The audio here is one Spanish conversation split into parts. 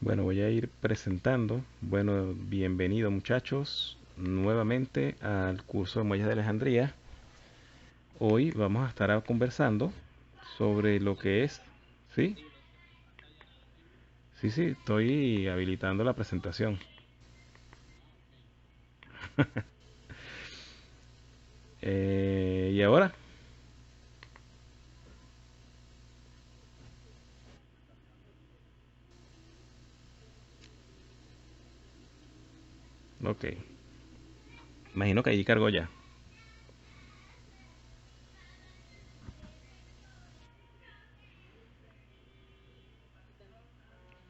Bueno, voy a ir presentando. Bueno, bienvenido muchachos nuevamente al curso de Muelles de Alejandría. Hoy vamos a estar conversando sobre lo que es, ¿sí? Sí, sí, estoy habilitando la presentación. ¿Y ahora? Ok. Imagino que allí cargó ya.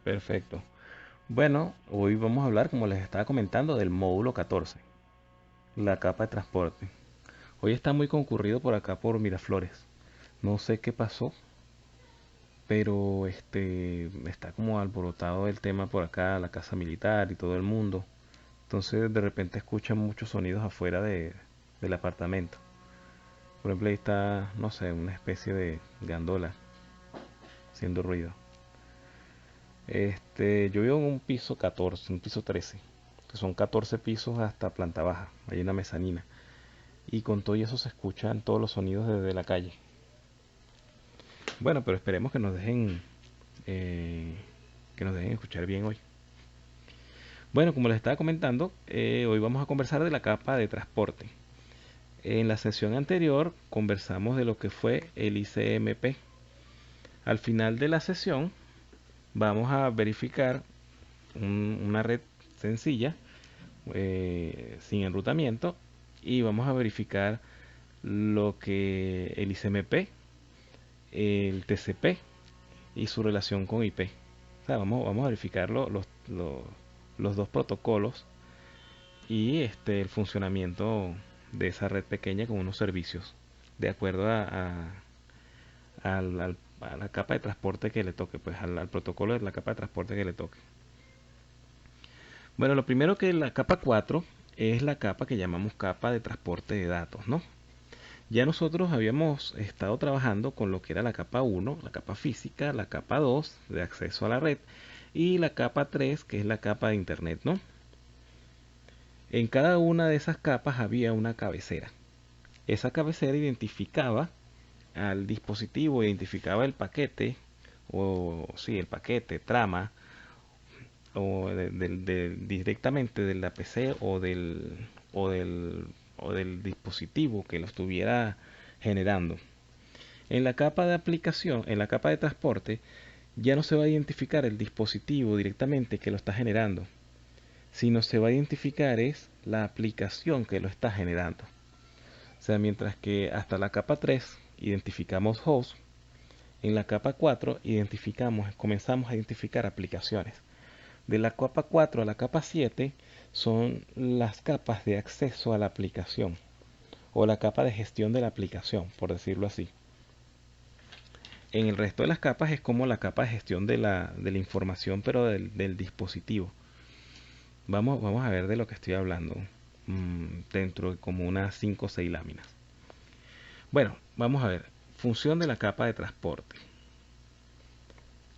Perfecto. Bueno, hoy vamos a hablar, como les estaba comentando, del módulo 14, la capa de transporte. Hoy está muy concurrido por acá por Miraflores. No sé qué pasó, pero está como alborotado el tema por acá, la casa militar y todo el mundo. Entonces de repente escuchan muchos sonidos afuera del apartamento. Por ejemplo, ahí está, no sé, una especie de gandola haciendo ruido. Yo vivo en un piso 14, un piso 13, que son 14 pisos hasta planta baja. Hay una mezanina. Y con todo eso se escuchan todos los sonidos desde la calle. Bueno, pero esperemos eh, que nos dejen escuchar bien hoy. Bueno, como les estaba comentando, hoy vamos a conversar de la capa de transporte. En la sesión anterior conversamos de lo que fue el ICMP. Al final de la sesión vamos a verificar una red sencilla, sin enrutamiento, y vamos a verificar lo que el ICMP, el TCP y su relación con IP. O sea, vamos a verificar los dos protocolos y el funcionamiento de esa red pequeña con unos servicios de acuerdo a la capa de transporte que le toque, pues al protocolo de la capa de transporte que le toque. Bueno, lo primero que la capa 4 es la capa que llamamos capa de transporte de datos, ¿no? Ya nosotros habíamos estado trabajando con lo que era la capa 1, la capa física, la capa 2 de acceso a la red y la capa 3 que es la capa de internet, ¿no? En cada una de esas capas había una cabecera. Esa cabecera identificaba al dispositivo, identificaba el paquete, o sí, el paquete, trama, o directamente de la PC o del, o del dispositivo que lo estuviera generando. En la capa de aplicación, en la capa de transporte, ya no se va a identificar el dispositivo directamente que lo está generando, sino se va a identificar es la aplicación que lo está generando. O sea, mientras que hasta la capa 3 identificamos host, en la capa 4 comenzamos a identificar aplicaciones. De la capa 4 a la capa 7 son las capas de acceso a la aplicación o la capa de gestión de la aplicación, por decirlo así. En el resto de las capas es como la capa de gestión de la información, pero del dispositivo. Vamos a ver de lo que estoy hablando dentro de como unas 5 o 6 láminas. Bueno, vamos a ver. Función de la capa de transporte.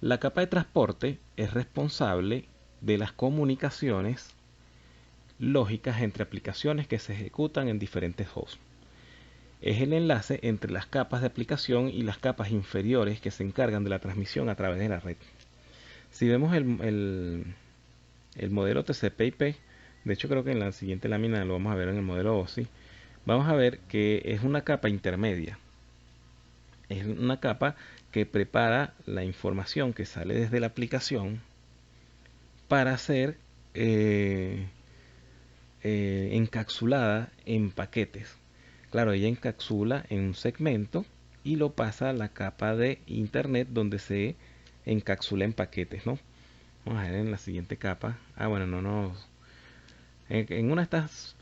La capa de transporte es responsable de las comunicaciones lógicas entre aplicaciones que se ejecutan en diferentes hosts. Es el enlace entre las capas de aplicación y las capas inferiores que se encargan de la transmisión a través de la red. Si vemos el modelo TCP/IP, de hecho creo que en la siguiente lámina lo vamos a ver en el modelo OSI, vamos a ver que es una capa intermedia. Es una capa que prepara la información que sale desde la aplicación para ser eh, encapsulada en paquetes. Claro, ella encapsula en un segmento y lo pasa a la capa de internet donde se encapsula en paquetes, ¿no? Vamos a ver en la siguiente capa. Ah, bueno, no nos... En una de estas,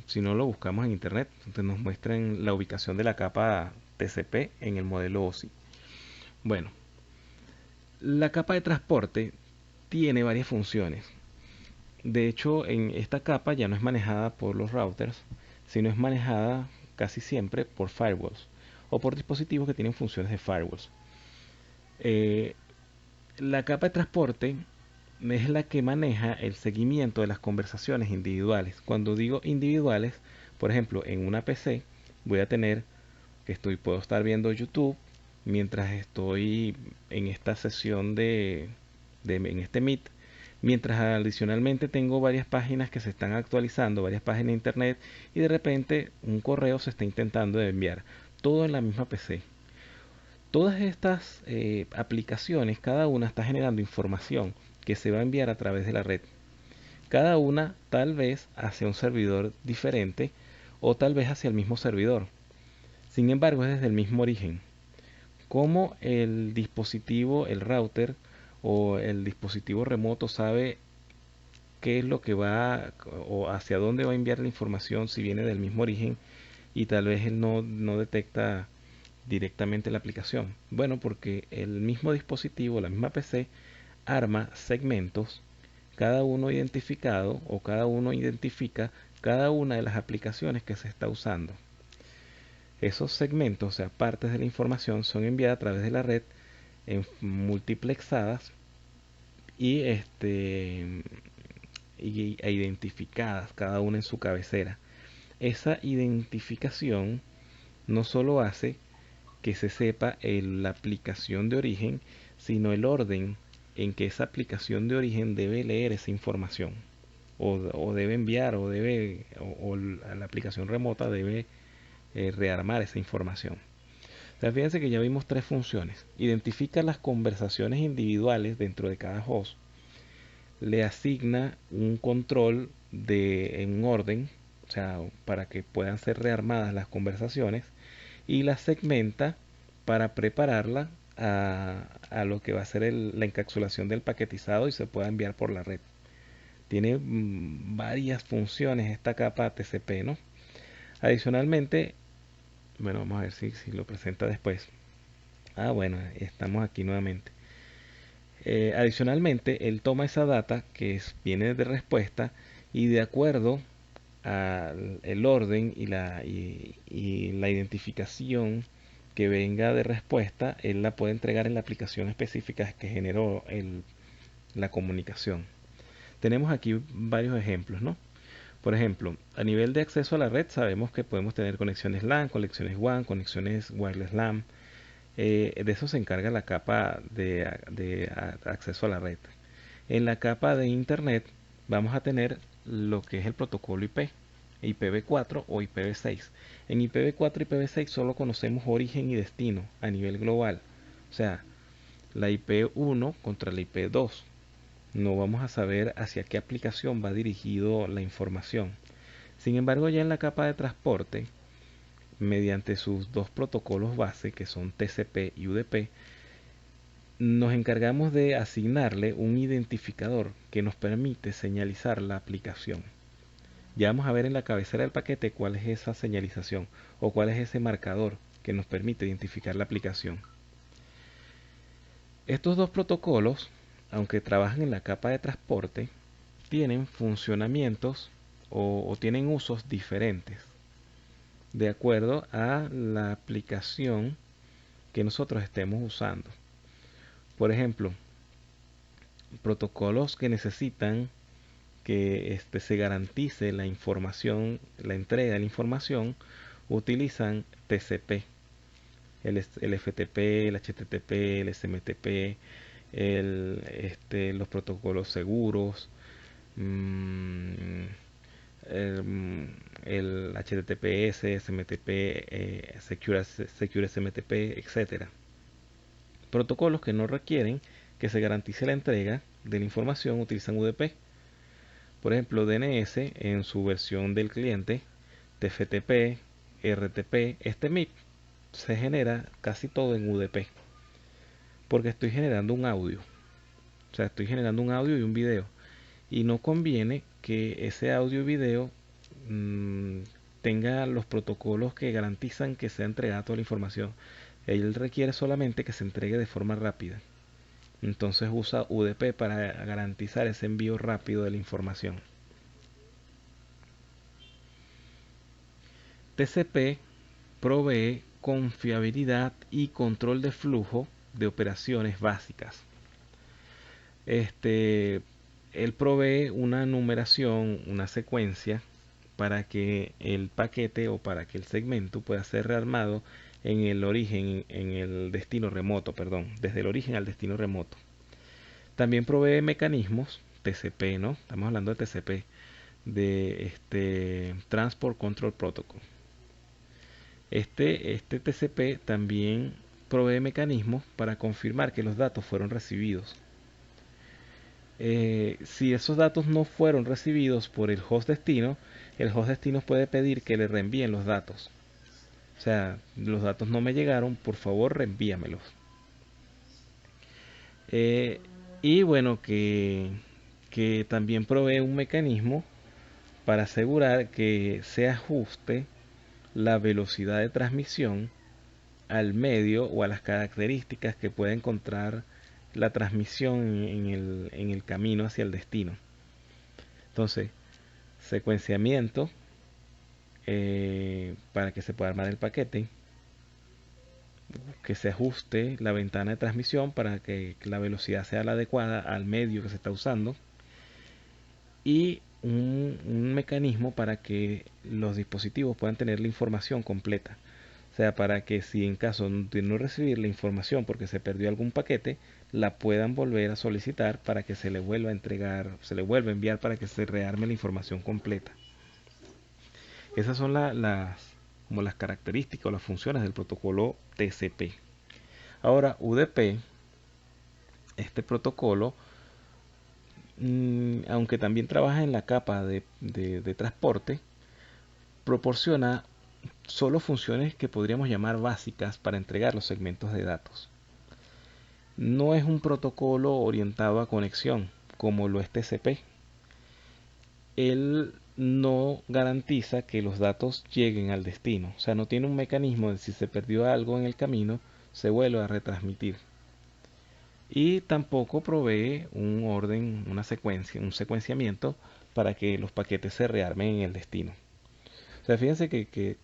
si no lo buscamos en internet, entonces nos muestran la ubicación de la capa TCP en el modelo OSI. Bueno, la capa de transporte tiene varias funciones. De hecho, en esta capa ya no es manejada por los routers, sino es manejada casi siempre por firewalls o por dispositivos que tienen funciones de firewalls. Eh, la capa de transporte es la que maneja el seguimiento de las conversaciones individuales. Cuando digo individuales, por ejemplo, en una PC voy a tener puedo estar viendo YouTube mientras estoy en esta sesión en este Meet, mientras adicionalmente tengo varias páginas que se están actualizando, varias páginas de internet, y de repente un correo se está intentando enviar, todo en la misma PC. Todas estas aplicaciones, cada una está generando información que se va a enviar a través de la red. Cada una tal vez hacia un servidor diferente o tal vez hacia el mismo servidor. Sin embargo, es desde el mismo origen. Cómo el dispositivo, el router o el dispositivo remoto sabe qué es lo que va o hacia dónde va a enviar la información si viene del mismo origen y tal vez él no detecta directamente la aplicación. Bueno, porque el mismo dispositivo, la misma PC, arma segmentos, cada uno identificado o cada uno identifica cada una de las aplicaciones que se está usando. Esos segmentos, o sea, partes de la información, son enviadas a través de la red en multiplexadas y, e identificadas, cada una en su cabecera. Esa identificación no solo hace que se sepa la aplicación de origen, sino el orden en que esa aplicación de origen debe leer esa información, o debe enviar, o la aplicación remota debe rearmar esa información. O sea, fíjense que ya vimos tres funciones. Identifica las conversaciones individuales dentro de cada host, le asigna un control en un orden, o sea, para que puedan ser rearmadas las conversaciones, y la segmenta para prepararla a lo que va a ser la encapsulación del paquetizado y se pueda enviar por la red. Tiene varias funciones esta capa TCP, ¿no? Adicionalmente, bueno, vamos a ver si lo presenta después. Bueno, estamos aquí nuevamente. Adicionalmente, él toma esa data viene de respuesta y de acuerdo al el orden y la identificación que venga de respuesta, él la puede entregar en la aplicación específica que generó la comunicación. Tenemos aquí varios ejemplos, ¿no? Por ejemplo, a nivel de acceso a la red sabemos que podemos tener conexiones LAN, conexiones WAN, conexiones wireless LAN. De eso se encarga la capa de acceso a la red. En la capa de Internet vamos a tener lo que es el protocolo IP, IPv4 o IPv6. En IPv4 y IPv6 solo conocemos origen y destino a nivel global. O sea, la IP1 contra la IP2. No vamos a saber hacia qué aplicación va dirigido la información. Sin embargo, ya en la capa de transporte, mediante sus dos protocolos base, que son TCP y UDP, nos encargamos de asignarle un identificador que nos permite señalizar la aplicación. Ya vamos a ver en la cabecera del paquete cuál es esa señalización o cuál es ese marcador que nos permite identificar la aplicación. Estos dos protocolos, aunque trabajan en la capa de transporte, tienen funcionamientos o tienen usos diferentes de acuerdo a la aplicación que nosotros estemos usando. Por ejemplo, protocolos que necesitan que se garantice la información, la entrega de la información, utilizan TCP, el FTP, el HTTP, el SMTP, los protocolos seguros, el HTTPS, SMTP, Secure SMTP, etc. Protocolos que no requieren que se garantice la entrega de la información utilizan UDP. Por ejemplo, DNS en su versión del cliente, TFTP, RTP, MIP se genera casi todo en UDP. Porque estoy generando un audio. O sea, estoy generando un audio y un video. Y no conviene que ese audio y video tenga los protocolos que garantizan que sea entregada toda la información. Él requiere solamente que se entregue de forma rápida. Entonces usa UDP para garantizar ese envío rápido de la información. TCP provee confiabilidad y control de flujo de operaciones básicas. Este, él provee una numeración, una secuencia para que el paquete o para que el segmento pueda ser rearmado en el origen, en el destino remoto, perdón, desde el origen al destino remoto. También provee mecanismos TCP, ¿no? Estamos hablando de TCP, de Transport Control Protocol. Este TCP también provee mecanismos para confirmar que los datos fueron recibidos. Si esos datos no fueron recibidos por el host destino puede pedir que le reenvíen los datos. O sea, los datos no me llegaron, por favor reenvíamelos. Eh, y bueno, que también provee un mecanismo para asegurar que se ajuste la velocidad de transmisión al medio o a las características que puede encontrar la transmisión en el camino hacia el destino. Entonces, secuenciamiento para que se pueda armar el paquete, que se ajuste la ventana de transmisión para que la velocidad sea la adecuada al medio que se está usando, y un mecanismo para que los dispositivos puedan tener la información completa. O sea, para que si en caso de no recibir la información porque se perdió algún paquete, la puedan volver a solicitar para que se le vuelva a entregar, se le vuelva a enviar para que se rearme la información completa. Esas son como las características o las funciones del protocolo TCP. Ahora, UDP, este protocolo, aunque también trabaja en la capa de transporte, proporciona solo funciones que podríamos llamar básicas para entregar los segmentos de datos. No es un protocolo orientado a conexión como lo es TCP. Él no garantiza que los datos lleguen al destino. O sea, no tiene un mecanismo de si se perdió algo en el camino, se vuelve a retransmitir. Y tampoco provee un orden, una secuencia, un secuenciamiento para que los paquetes se rearmen en el destino. O sea, fíjense que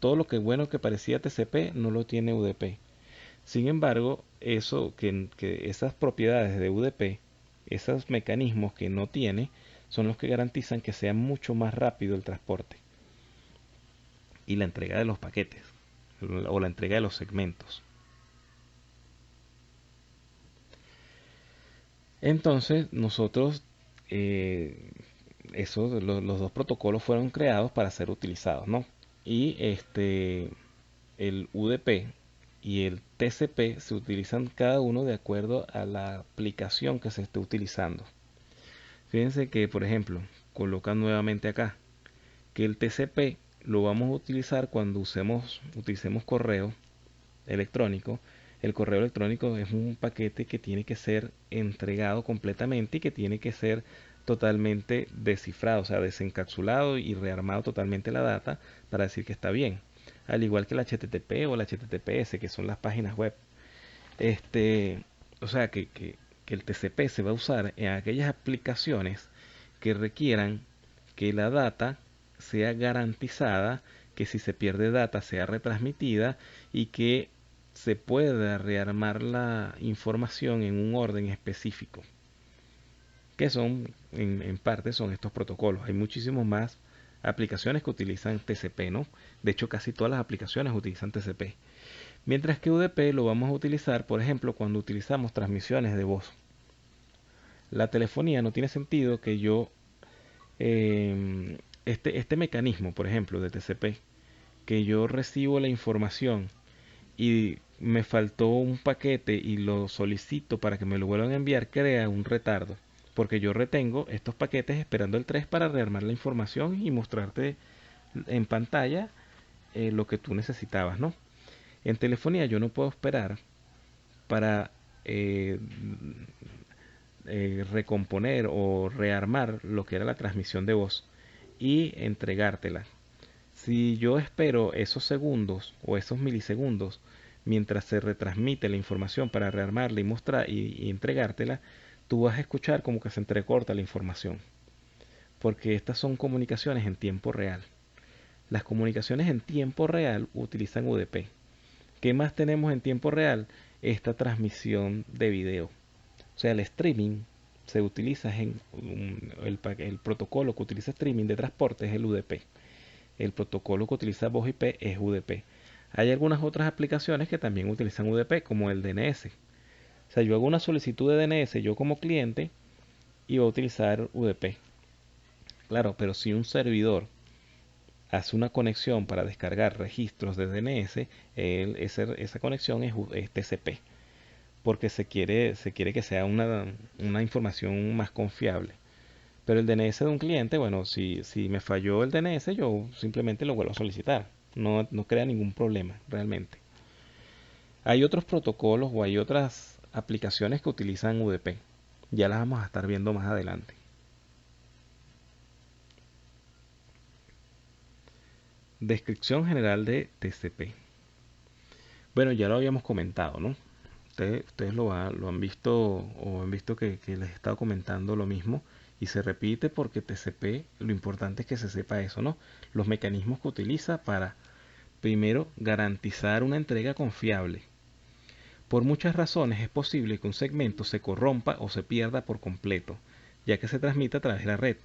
todo lo que bueno que parecía TCP no lo tiene UDP. Sin embargo, que esas propiedades de UDP, esos mecanismos que no tiene, son los que garantizan que sea mucho más rápido el transporte y la entrega de los paquetes o la entrega de los segmentos. Entonces, nosotros, los dos protocolos fueron creados para ser utilizados, ¿no? Y el UDP y el TCP se utilizan cada uno de acuerdo a la aplicación que se esté utilizando. Fíjense que, por ejemplo, colocan nuevamente acá que el TCP lo vamos a utilizar cuando utilicemos correo electrónico. El correo electrónico es un paquete que tiene que ser entregado completamente y que tiene que ser totalmente descifrado, o sea, desencapsulado y rearmado totalmente la data para decir que está bien. Al igual que el HTTP o el HTTPS, que son las páginas web. O sea, que el TCP se va a usar en aquellas aplicaciones que requieran que la data sea garantizada, que si se pierde data sea retransmitida y que se pueda rearmar la información en un orden específico, que son en parte son estos protocolos. Hay muchísimos más aplicaciones que utilizan TCP, ¿no? De hecho, casi todas las aplicaciones utilizan TCP. Mientras que UDP lo vamos a utilizar, por ejemplo, cuando utilizamos transmisiones de voz. La telefonía no tiene sentido que yo, este mecanismo, por ejemplo, de TCP, que yo recibo la información y me faltó un paquete y lo solicito para que me lo vuelvan a enviar, crea un retardo. Porque yo retengo estos paquetes esperando el 3 para rearmar la información y mostrarte en pantalla lo que tú necesitabas, ¿no? En telefonía yo no puedo esperar para recomponer o rearmar lo que era la transmisión de voz y entregártela. Si yo espero esos segundos o esos milisegundos mientras se retransmite la información para rearmarla y mostrar y entregártela, tú vas a escuchar como que se entrecorta la información. Porque estas son comunicaciones en tiempo real. Las comunicaciones en tiempo real utilizan UDP. ¿Qué más tenemos en tiempo real? Esta transmisión de video. O sea, el streaming se utiliza el protocolo que utiliza streaming de transporte es el UDP. El protocolo que utiliza voz IP es UDP. Hay algunas otras aplicaciones que también utilizan UDP, como el DNS. O sea, yo hago una solicitud de DNS, yo como cliente, y voy a utilizar UDP. Claro, pero si un servidor hace una conexión para descargar registros de DNS, esa conexión es TCP, porque se quiere que sea una información más confiable. Pero el DNS de un cliente, bueno, si me falló el DNS, yo simplemente lo vuelvo a solicitar. No crea ningún problema realmente. Hay otros protocolos o hay otras aplicaciones que utilizan UDP. Ya las vamos a estar viendo más adelante. Descripción general de TCP. Bueno, ya lo habíamos comentado, ¿no? Ustedes lo han visto o han visto que les he estado comentando lo mismo y se repite porque TCP, lo importante es que se sepa eso, ¿no? Los mecanismos que utiliza para, primero, garantizar una entrega confiable. Por muchas razones es posible que un segmento se corrompa o se pierda por completo, ya que se transmite a través de la red.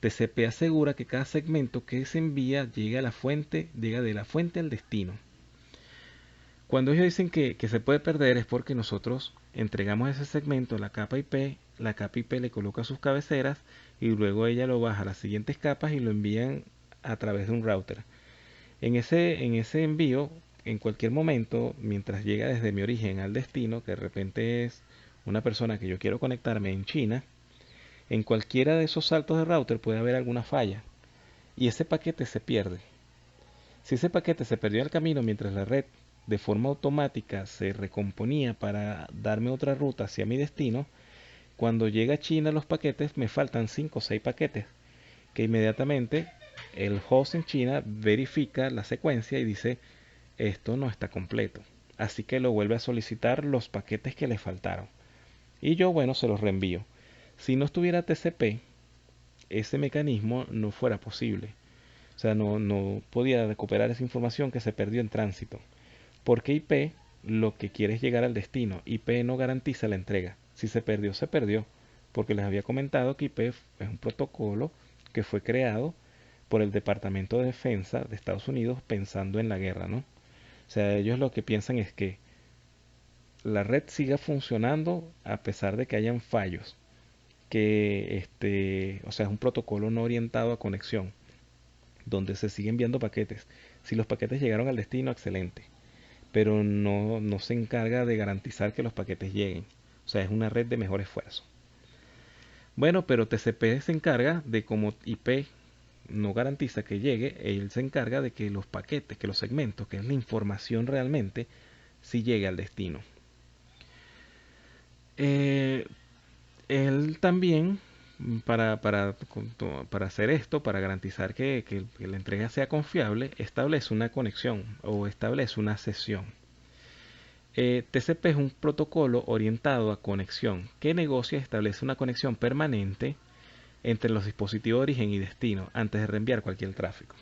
TCP asegura que cada segmento que se envía llega de la fuente al destino. Cuando ellos dicen que se puede perder es porque nosotros entregamos ese segmento a la capa IP le coloca sus cabeceras y luego ella lo baja a las siguientes capas y lo envían a través de un router. En ese envío, en cualquier momento, mientras llega desde mi origen al destino, que de repente es una persona que yo quiero conectarme en China, en cualquiera de esos saltos de router puede haber alguna falla y ese paquete se pierde. Si ese paquete se perdió en el camino mientras la red de forma automática se recomponía para darme otra ruta hacia mi destino, cuando llega a China los paquetes me faltan 5 o 6 paquetes que inmediatamente el host en China verifica la secuencia y dice esto no está completo. Así que lo vuelve a solicitar los paquetes que le faltaron. Y yo, bueno, se los reenvío. Si no estuviera TCP, ese mecanismo no fuera posible. O sea, no podía recuperar esa información que se perdió en tránsito. Porque IP lo que quiere es llegar al destino. IP no garantiza la entrega. Si se perdió, se perdió. Porque les había comentado que IP es un protocolo que fue creado por el Departamento de Defensa de Estados Unidos pensando en la guerra, ¿no? O sea, ellos lo que piensan es que la red siga funcionando a pesar de que hayan fallos. O sea, es un protocolo no orientado a conexión, donde se siguen enviando paquetes. Si los paquetes llegaron al destino, excelente. Pero no se encarga de garantizar que los paquetes lleguen. O sea, es una red de mejor esfuerzo. Bueno, pero TCP se encarga de como IP no garantiza que llegue, él se encarga de que los paquetes, que los segmentos, que es la información realmente, sí llegue al destino. Eh, Él también, para hacer esto, para garantizar que la entrega sea confiable, establece una conexión o establece una sesión. TCP es un protocolo orientado a conexión que negocia y establece una conexión permanente entre los dispositivos de origen y destino antes de reenviar cualquier tráfico.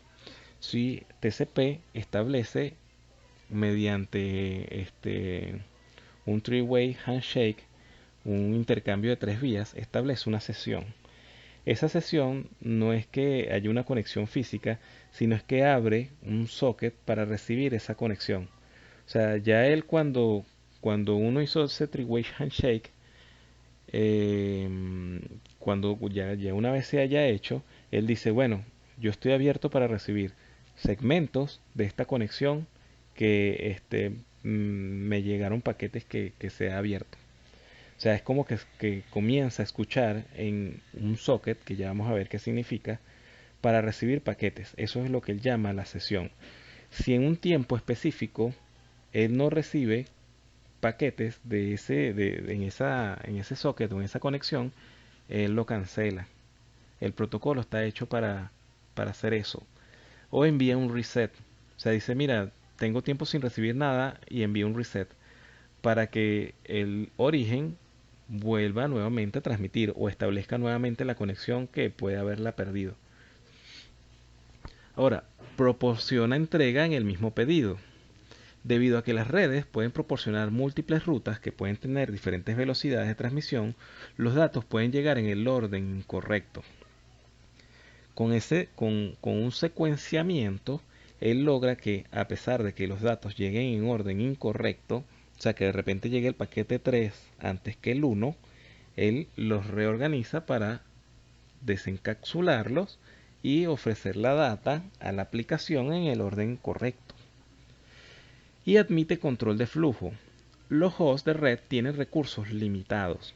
Si TCP establece mediante un three-way handshake, un intercambio de 3 vías, establece una sesión. Esa sesión no es que haya una conexión física, sino es que abre un socket para recibir esa conexión. O sea, ya él cuando uno hizo ese three-way handshake, eh, cuando ya una vez se haya hecho, él dice, bueno, yo estoy abierto para recibir segmentos de esta conexión que me llegaron paquetes que se ha abierto. O sea, es como que comienza a escuchar en un socket, que ya vamos a ver qué significa, para recibir paquetes. Eso es lo que él llama la sesión. Si en un tiempo específico él no recibe paquetes en ese socket o en esa conexión, él lo cancela. El protocolo está hecho para hacer eso. O envía un reset. O sea, dice, mira, tengo tiempo sin recibir nada y envía un reset para que el origen vuelva nuevamente a transmitir o establezca nuevamente la conexión que puede haberla perdido. Ahora, proporciona entrega en el mismo pedido. Debido a que las redes pueden proporcionar múltiples rutas que pueden tener diferentes velocidades de transmisión, los datos pueden llegar en el orden incorrecto. Con un secuenciamiento, él logra que, a pesar de que los datos lleguen en orden incorrecto, o sea, que de repente llegue el paquete 3 antes que el 1, él los reorganiza para desencapsularlos y ofrecer la data a la aplicación en el orden correcto. Y admite control de flujo. Los hosts de red tienen recursos limitados,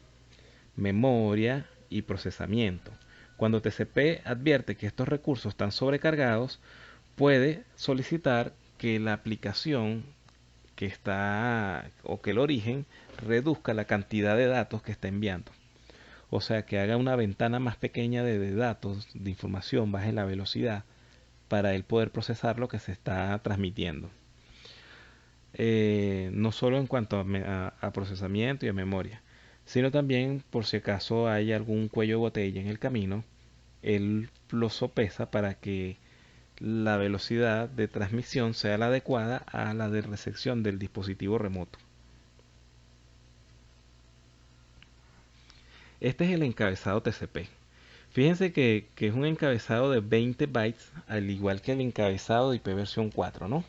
memoria y procesamiento. Cuando TCP advierte que estos recursos están sobrecargados, puede solicitar que la aplicación que está o que el origen reduzca la cantidad de datos que está enviando. O sea, que haga una ventana más pequeña de datos, de información, baje la velocidad para él poder procesar lo que se está transmitiendo. No solo en cuanto a procesamiento y a memoria, sino también por si acaso hay algún cuello de botella en el camino, él lo sopesa para que la velocidad de transmisión sea la adecuada a la de recepción del dispositivo remoto. Este es el encabezado TCP. Fíjense que es un encabezado de 20 bytes, al igual que el encabezado de IP versión 4, ¿no?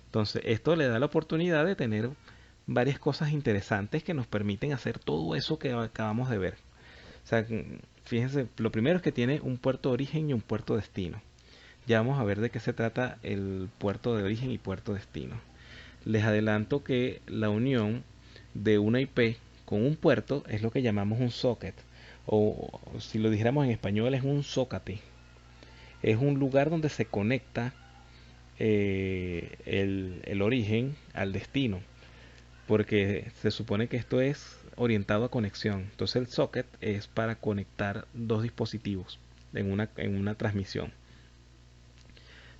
Entonces, esto le da la oportunidad de tener varias cosas interesantes que nos permiten hacer todo eso que acabamos de ver. O sea, fíjense, lo primero es que tiene un puerto de origen y un puerto de destino. Ya vamos a ver de qué se trata el puerto de origen y puerto de destino. Les adelanto que la unión de una IP con un puerto es lo que llamamos un socket. O si lo dijéramos en español es un zócate. Es un lugar donde se conecta el origen al destino. Porque se supone que esto es orientado a conexión. Entonces el socket es para conectar dos dispositivos en una transmisión.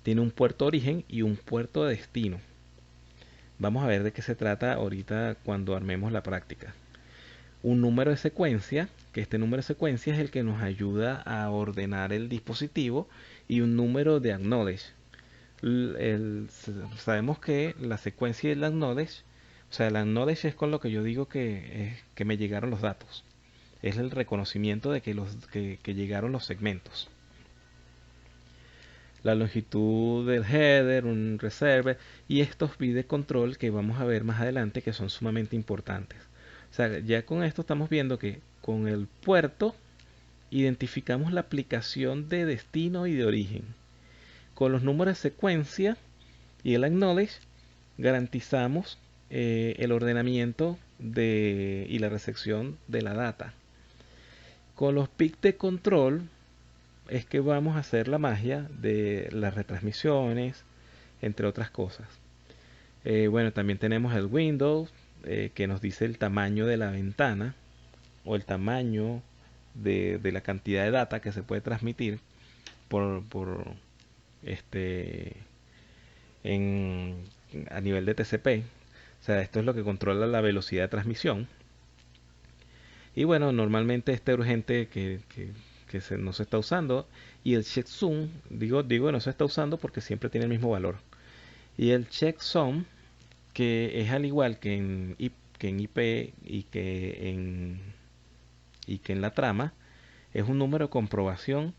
Tiene un puerto origen y un puerto de destino. Vamos a ver de qué se trata ahorita cuando armemos la práctica. Un número de secuencia, que este número de secuencia es el que nos ayuda a ordenar el dispositivo, y un número de acknowledge. Sabemos que la secuencia y el acknowledge, o sea, el acknowledge es con lo que yo digo que me llegaron los datos. Es el reconocimiento de que llegaron los segmentos. La longitud del header, un reserve y estos bits de control que vamos a ver más adelante que son sumamente importantes. O sea, ya con esto estamos viendo que con el puerto identificamos la aplicación de destino y de origen. Con los números de secuencia y el acknowledge garantizamos el ordenamiento y la recepción de la data. Con los bits de control es que vamos a hacer la magia de las retransmisiones, entre otras cosas. Bueno, también tenemos el Windows, que nos dice el tamaño de la ventana o el tamaño de la cantidad de data que se puede transmitir por en, a nivel de TCP. O sea, esto es lo que controla la velocidad de transmisión. Y bueno, normalmente este urgente no se está usando. Y el checksum, digo no se está usando porque siempre tiene el mismo valor. Y el checksum, que es al igual que en IP y que en la trama, es un número de comprobación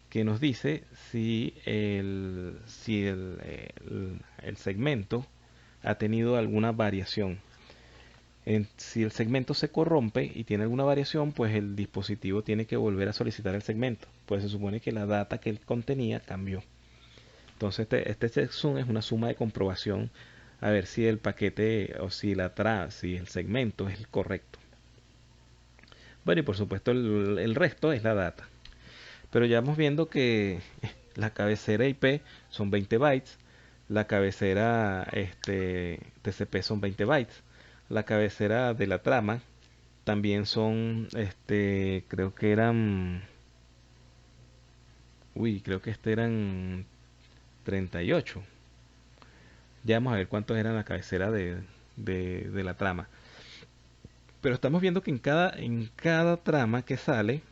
que nos dice si el segmento ha tenido alguna variación. Si el segmento se corrompe y tiene alguna variación, pues el dispositivo tiene que volver a solicitar el segmento, pues se supone que la data que él contenía cambió. Entonces este checksum es una suma de comprobación a ver si el paquete o si si el segmento es el correcto. Bueno, y por supuesto el resto es la data. Pero ya vamos viendo que la cabecera IP son 20 bytes, la cabecera TCP son 20 bytes, la cabecera de la trama también son, creo que eran, creo que eran 38. Ya vamos a ver cuántos eran la cabecera de la trama. Pero estamos viendo que en cada trama que sale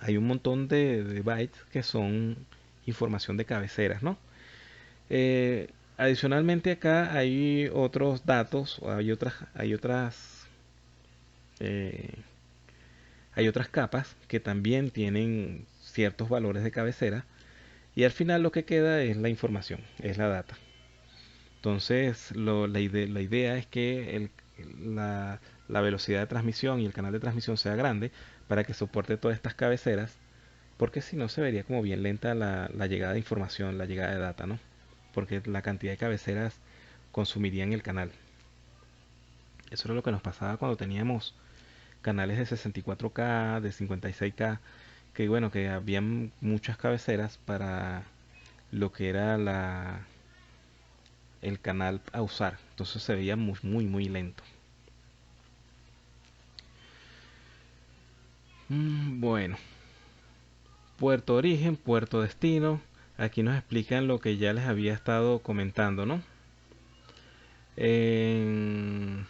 hay un montón de bytes que son información de cabeceras, ¿no? Adicionalmente acá hay otros datos, o eh, hay otras capas que también tienen ciertos valores de cabecera y al final lo que queda es la información, es la data. Entonces, la idea es que la velocidad de transmisión y el canal de transmisión sea grande para que soporte todas estas cabeceras, porque si no se vería como bien lenta la llegada de información, la llegada de data, ¿no? Porque la cantidad de cabeceras consumirían el canal. Eso era lo que nos pasaba cuando teníamos canales de 64K, de 56K, que bueno, que habían muchas cabeceras para lo que era el canal a usar. Entonces se veía muy lento. Bueno, puerto origen, puerto destino. Aquí nos explican lo que ya les había estado comentando, ¿no? En-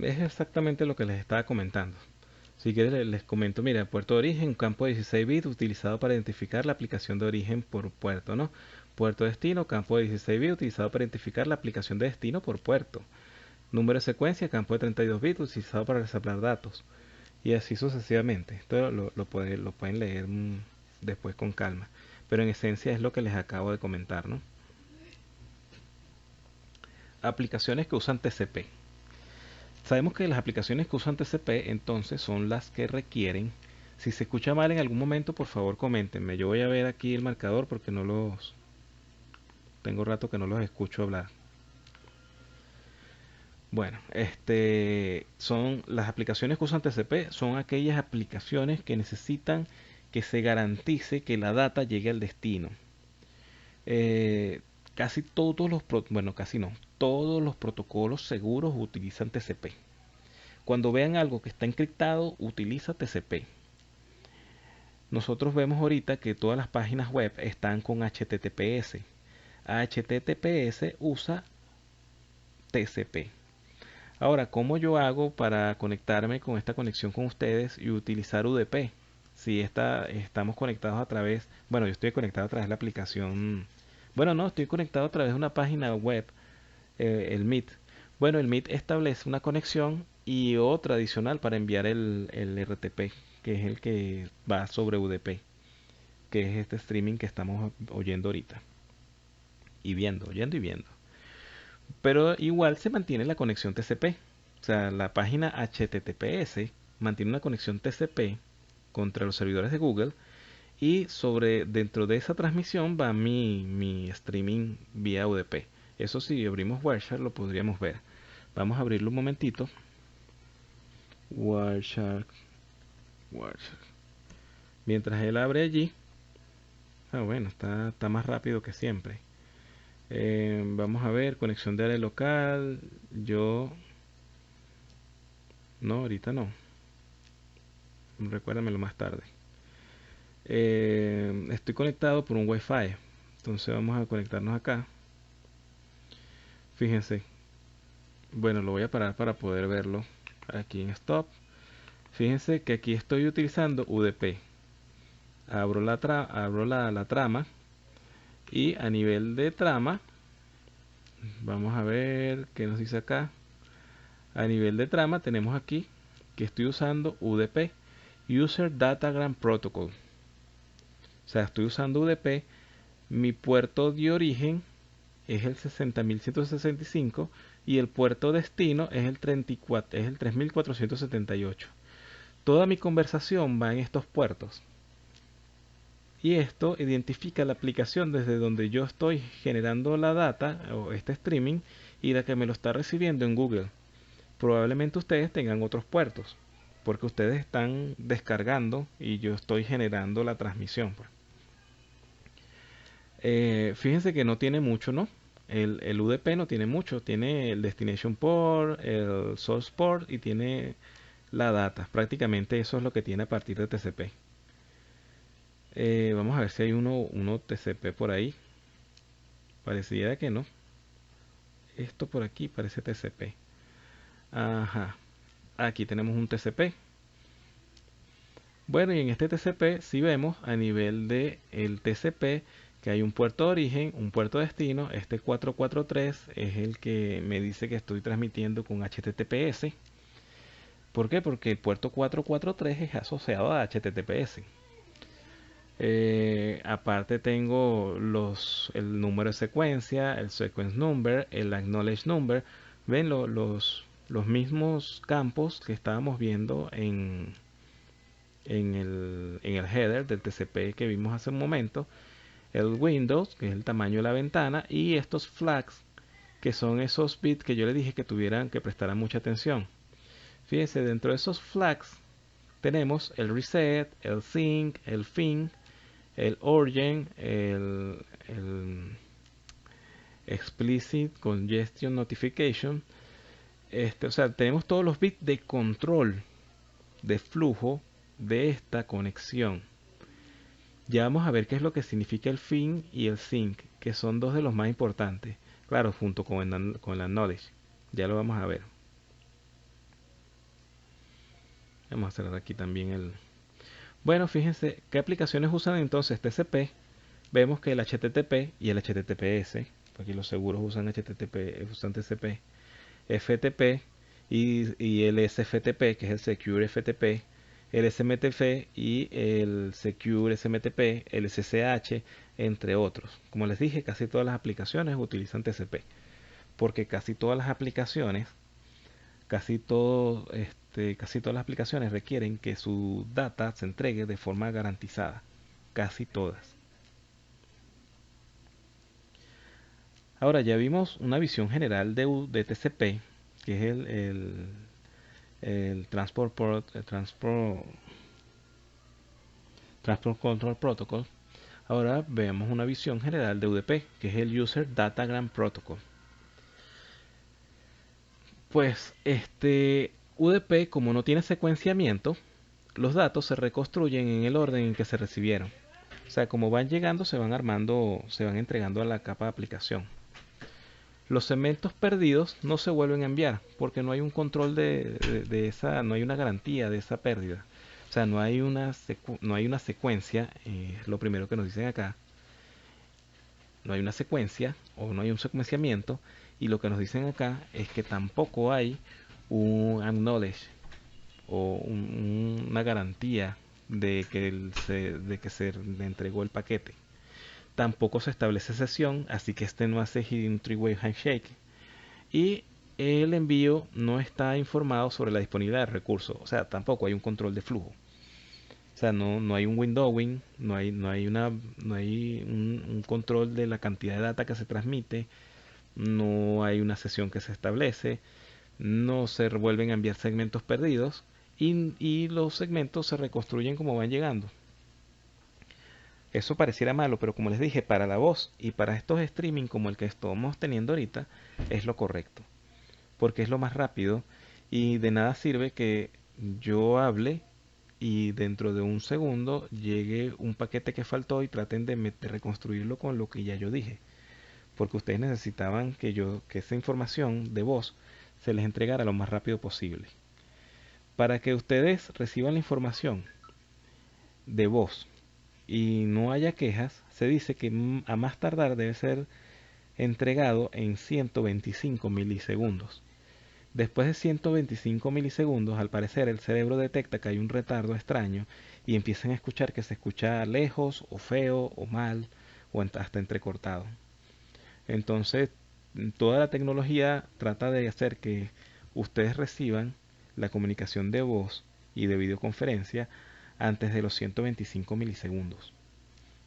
es exactamente lo que les estaba comentando. Si quieres les comento, mira, puerto de origen, campo de 16 bits utilizado para identificar la aplicación de origen por puerto, ¿no? Puerto destino, campo de 16 bits utilizado para identificar la aplicación de destino por puerto. Número de secuencia, campo de 32 bits utilizado para resablar datos. Y así sucesivamente. Esto lo pueden leer después con calma. Pero en esencia es lo que les acabo de comentar, ¿no? Aplicaciones que usan TCP. Sabemos que las aplicaciones que usan TCP entonces son las que requieren. Si se escucha mal en algún momento, por favor coméntenme. Yo voy a ver aquí el marcador porque no los tengo rato que no los escucho hablar. Bueno, son las aplicaciones que usan TCP son aquellas aplicaciones que necesitan que se garantice que la data llegue al destino. Eh, casi todos bueno, casi no, todos los protocolos seguros utilizan TCP. Cuando vean algo que está encriptado, utiliza TCP. Nosotros vemos ahorita que todas las páginas web están con HTTPS. HTTPS usa TCP. Ahora, ¿cómo yo hago para conectarme con esta conexión con ustedes y utilizar UDP? Si estamos conectados a través, bueno, yo estoy conectado a través de la aplicación, bueno, no, estoy conectado a través de una página web, el Meet. Bueno, el Meet establece una conexión y otra adicional para enviar el RTP, que es el que va sobre UDP, que es este streaming que estamos oyendo ahorita y viendo, oyendo y viendo. Pero igual se mantiene la conexión TCP. O sea, la página HTTPS mantiene una conexión TCP contra los servidores de Google y dentro de esa transmisión va mi streaming vía UDP. Eso si abrimos Wireshark lo podríamos ver. Vamos a abrirlo un momentito. Wireshark, Wireshark. Mientras él abre allí, bueno, está más rápido que siempre. Vamos a ver, conexión de área local. No, ahorita no. Recuérdamelo más tarde. Estoy conectado por un Wi-Fi. Entonces vamos a conectarnos acá. Fíjense. Bueno, lo voy a parar para poder verlo aquí en Stop. Fíjense que aquí estoy utilizando UDP. Abro la trama y a nivel de trama, vamos a ver qué nos dice acá. A nivel de trama tenemos aquí que estoy usando UDP, User Datagram Protocol. O sea, estoy usando UDP. Mi puerto de origen es el 60.165 y el puerto destino es el 34, es el 3.478. Toda mi conversación va en estos puertos. Y esto identifica la aplicación desde donde yo estoy generando la data o este streaming y la que me lo está recibiendo en Google. Probablemente ustedes tengan otros puertos porque ustedes están descargando y yo estoy generando la transmisión, pues. Fíjense que no tiene mucho, ¿no? El UDP no tiene mucho, tiene el Destination Port, el Source Port y tiene la data. Prácticamente eso es lo que tiene a partir de TCP. Vamos a ver si hay uno TCP por ahí. Pareciera que no. Esto por aquí parece TCP. Ajá. Aquí tenemos un TCP. Bueno, y en este TCP sí vemos a nivel de el TCP que hay un puerto de origen, un puerto de destino. Este 443 es el que me dice que estoy transmitiendo con HTTPS. ¿Por qué? Porque el puerto 443 es asociado a HTTPS. Aparte tengo el número de secuencia, el sequence number, el acknowledge number. Ven los mismos campos que estábamos viendo en el header del TCP que vimos hace un momento. El Windows, que es el tamaño de la ventana, y estos flags, que son esos bits que yo le dije que prestaran mucha atención. Fíjense, dentro de esos flags tenemos el reset, el sync, el fin, el origin, el explicit congestion notification. O sea, tenemos todos los bits de control de flujo de esta conexión. Ya vamos a ver qué es lo que significa el fin y el sync, que son dos de los más importantes. Claro, junto con la knowledge. Ya lo vamos a ver. Vamos a cerrar aquí también el... Bueno, fíjense, ¿qué aplicaciones usan entonces TCP? Vemos que el HTTP y el HTTPS, aquí los seguros usan HTTP, usan TCP, FTP y el SFTP, que es el Secure FTP, el SMTP y el Secure SMTP, el SSH, entre otros. Como les dije, casi todas las aplicaciones utilizan TCP, porque casi todas las aplicaciones, casi todas las aplicaciones requieren que su data se entregue de forma garantizada, casi todas. Ahora ya vimos una visión general de TCP, que es el Transport Control Protocol. Ahora veamos una visión general de UDP, que es el User Datagram Protocol. Pues UDP, como no tiene secuenciamiento, los datos se reconstruyen en el orden en que se recibieron. O sea, como van llegando, se van armando, se van entregando a la capa de aplicación. Los segmentos perdidos no se vuelven a enviar porque no hay un control de esa, no hay una garantía de esa pérdida. O sea, no hay una secuencia, lo primero que nos dicen acá, no hay una secuencia o no hay un secuenciamiento, y lo que nos dicen acá es que tampoco hay un acknowledge o una garantía de que se le entregó el paquete. Tampoco se establece sesión, así que este no hace un three-way handshake. Y el envío no está informado sobre la disponibilidad de recursos, o sea, tampoco hay un control de flujo. O sea, no hay un windowing, no hay un control de la cantidad de data que se transmite, no hay una sesión que se establece, no se vuelven a enviar segmentos perdidos y los segmentos se reconstruyen como van llegando. Eso pareciera malo, pero como les dije, para la voz y para estos streaming como el que estamos teniendo ahorita, es lo correcto. Porque es lo más rápido y de nada sirve que yo hable y dentro de un segundo llegue un paquete que faltó y traten de reconstruirlo con lo que ya yo dije. Porque ustedes necesitaban que esa información de voz se les entregara lo más rápido posible. Para que ustedes reciban la información de voz y no haya quejas, se dice que a más tardar debe ser entregado en 125 milisegundos. Después de 125 milisegundos, al parecer el cerebro detecta que hay un retardo extraño y empiezan a escuchar que se escucha lejos o feo o mal o hasta entrecortado. Entonces, toda la tecnología trata de hacer que ustedes reciban la comunicación de voz y de videoconferencia antes de los 125 milisegundos.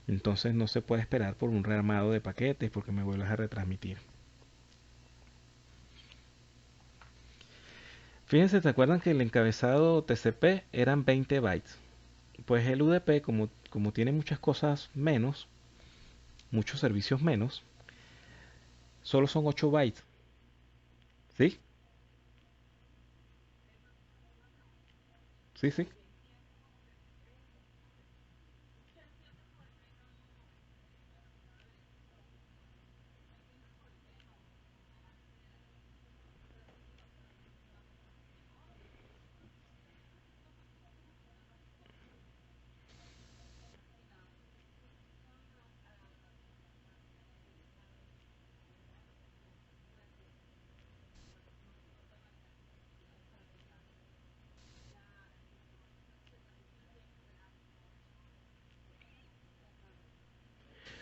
Entonces no se puede esperar por un rearmado de paquetes porque me vuelvas a retransmitir. Fíjense, ¿te acuerdan que el encabezado TCP eran 20 bytes? Pues el UDP, como tiene muchas cosas menos, muchos servicios menos, solo son 8 bytes. ¿Sí? Sí, sí.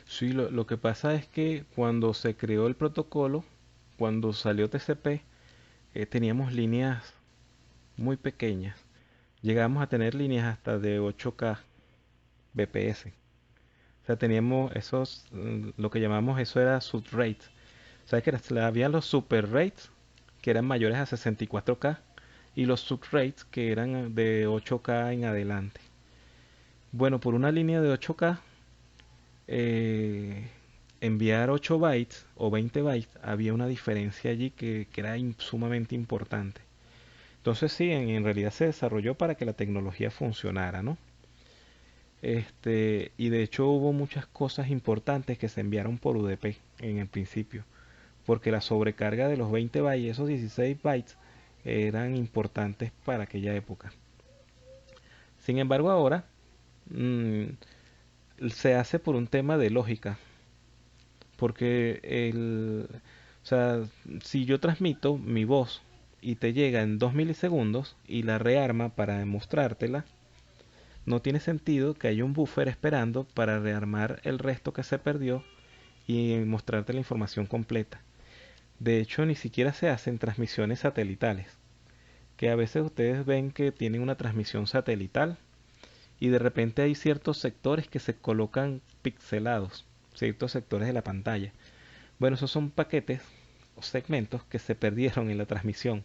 Sí, lo que pasa es que cuando se creó el protocolo, cuando salió TCP, teníamos líneas muy pequeñas. Llegamos a tener líneas hasta de 8K bps. O sea, teníamos esos, lo que llamamos eso era subrates. ¿Sabes que había los super rates que eran mayores a 64K y los subrates que eran de 8K en adelante? Bueno, por una línea de 8K, eh, enviar 8 bytes o 20 bytes, había una diferencia allí que era sumamente importante. Entonces sí, en realidad se desarrolló para que la tecnología funcionara, ¿no? Y de hecho hubo muchas cosas importantes que se enviaron por UDP en el principio, porque la sobrecarga de los 20 bytes, esos 16 bytes, eran importantes para aquella época. Sin embargo, ahora mm, se hace por un tema de lógica, porque o sea, si yo transmito mi voz y te llega en 2 milisegundos y la rearma para demostrártela, no tiene sentido que haya un buffer esperando para rearmar el resto que se perdió y mostrarte la información completa. De hecho, ni siquiera se hacen transmisiones satelitales, que a veces ustedes ven que tienen una transmisión satelital y de repente hay ciertos sectores que se colocan pixelados, ciertos sectores de la pantalla. Bueno, esos son paquetes o segmentos que se perdieron en la transmisión,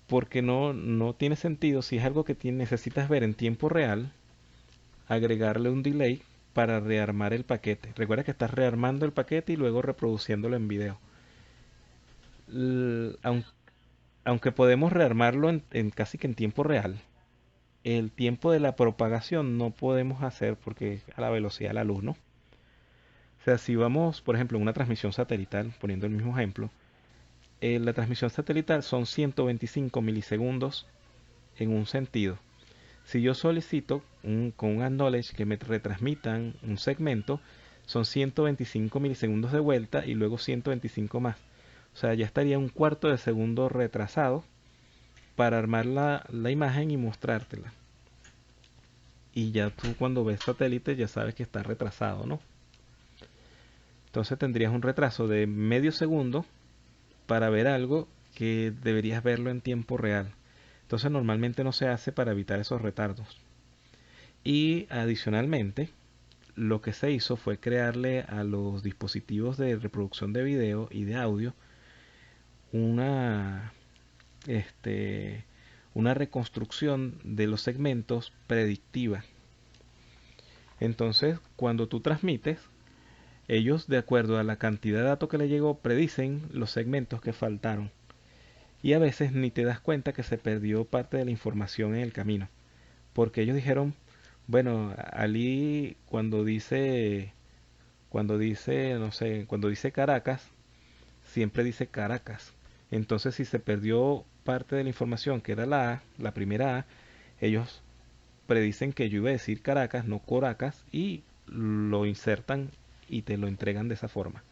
porque no tiene sentido si es algo que necesitas ver en tiempo real, agregarle un delay para rearmar el paquete. Recuerda que estás rearmando el paquete y luego reproduciéndolo en video. Aunque podemos rearmarlo en casi que en tiempo real, el tiempo de la propagación no podemos hacer porque es a la velocidad de la luz, ¿no? O sea, si vamos, por ejemplo, en una transmisión satelital, poniendo el mismo ejemplo, la transmisión satelital son 125 milisegundos en un sentido. Si yo solicito con un acknowledge que me retransmitan un segmento, son 125 milisegundos de vuelta y luego 125 más. O sea, ya estaría un cuarto de segundo retrasado para armar la imagen y mostrártela. Y ya tú cuando ves satélite ya sabes que está retrasado, ¿no? Entonces tendrías un retraso de medio segundo para ver algo que deberías verlo en tiempo real. Entonces normalmente no se hace para evitar esos retardos. Y adicionalmente, lo que se hizo fue crearle a los dispositivos de reproducción de video y de audio una, este, una reconstrucción de los segmentos predictiva. Entonces, cuando tú transmites, ellos, de acuerdo a la cantidad de datos que le llegó, predicen los segmentos que faltaron. Y a veces ni te das cuenta que se perdió parte de la información en el camino. Porque ellos dijeron, bueno, Ali no sé, cuando dice Caracas, siempre dice Caracas. Entonces, si se perdió parte de la información que era la A, la primera A, ellos predicen que yo iba a decir Caracas, no Coracas, y lo insertan y te lo entregan de esa forma.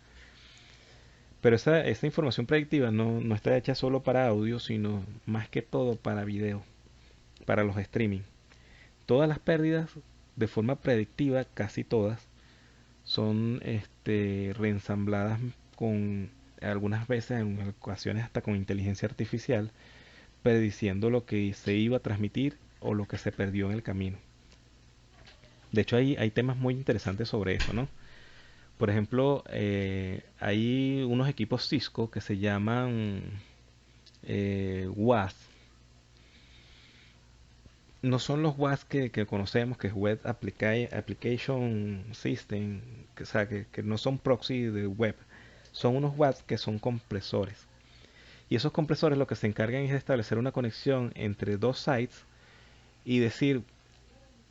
Pero esa información predictiva no está hecha solo para audio, sino más que todo para video, para los streaming. Todas las pérdidas de forma predictiva, casi todas, son reensambladas con algunas veces, en ocasiones hasta con inteligencia artificial, prediciendo lo que se iba a transmitir o lo que se perdió en el camino. De hecho, hay temas muy interesantes sobre eso, ¿no? Por ejemplo, hay unos equipos Cisco que se llaman WAS. No son los WAS que conocemos, que es Application System, o sea, que no son proxy de web. Son unos WAS que son compresores. Y esos compresores lo que se encargan es de establecer una conexión entre dos sites y decir,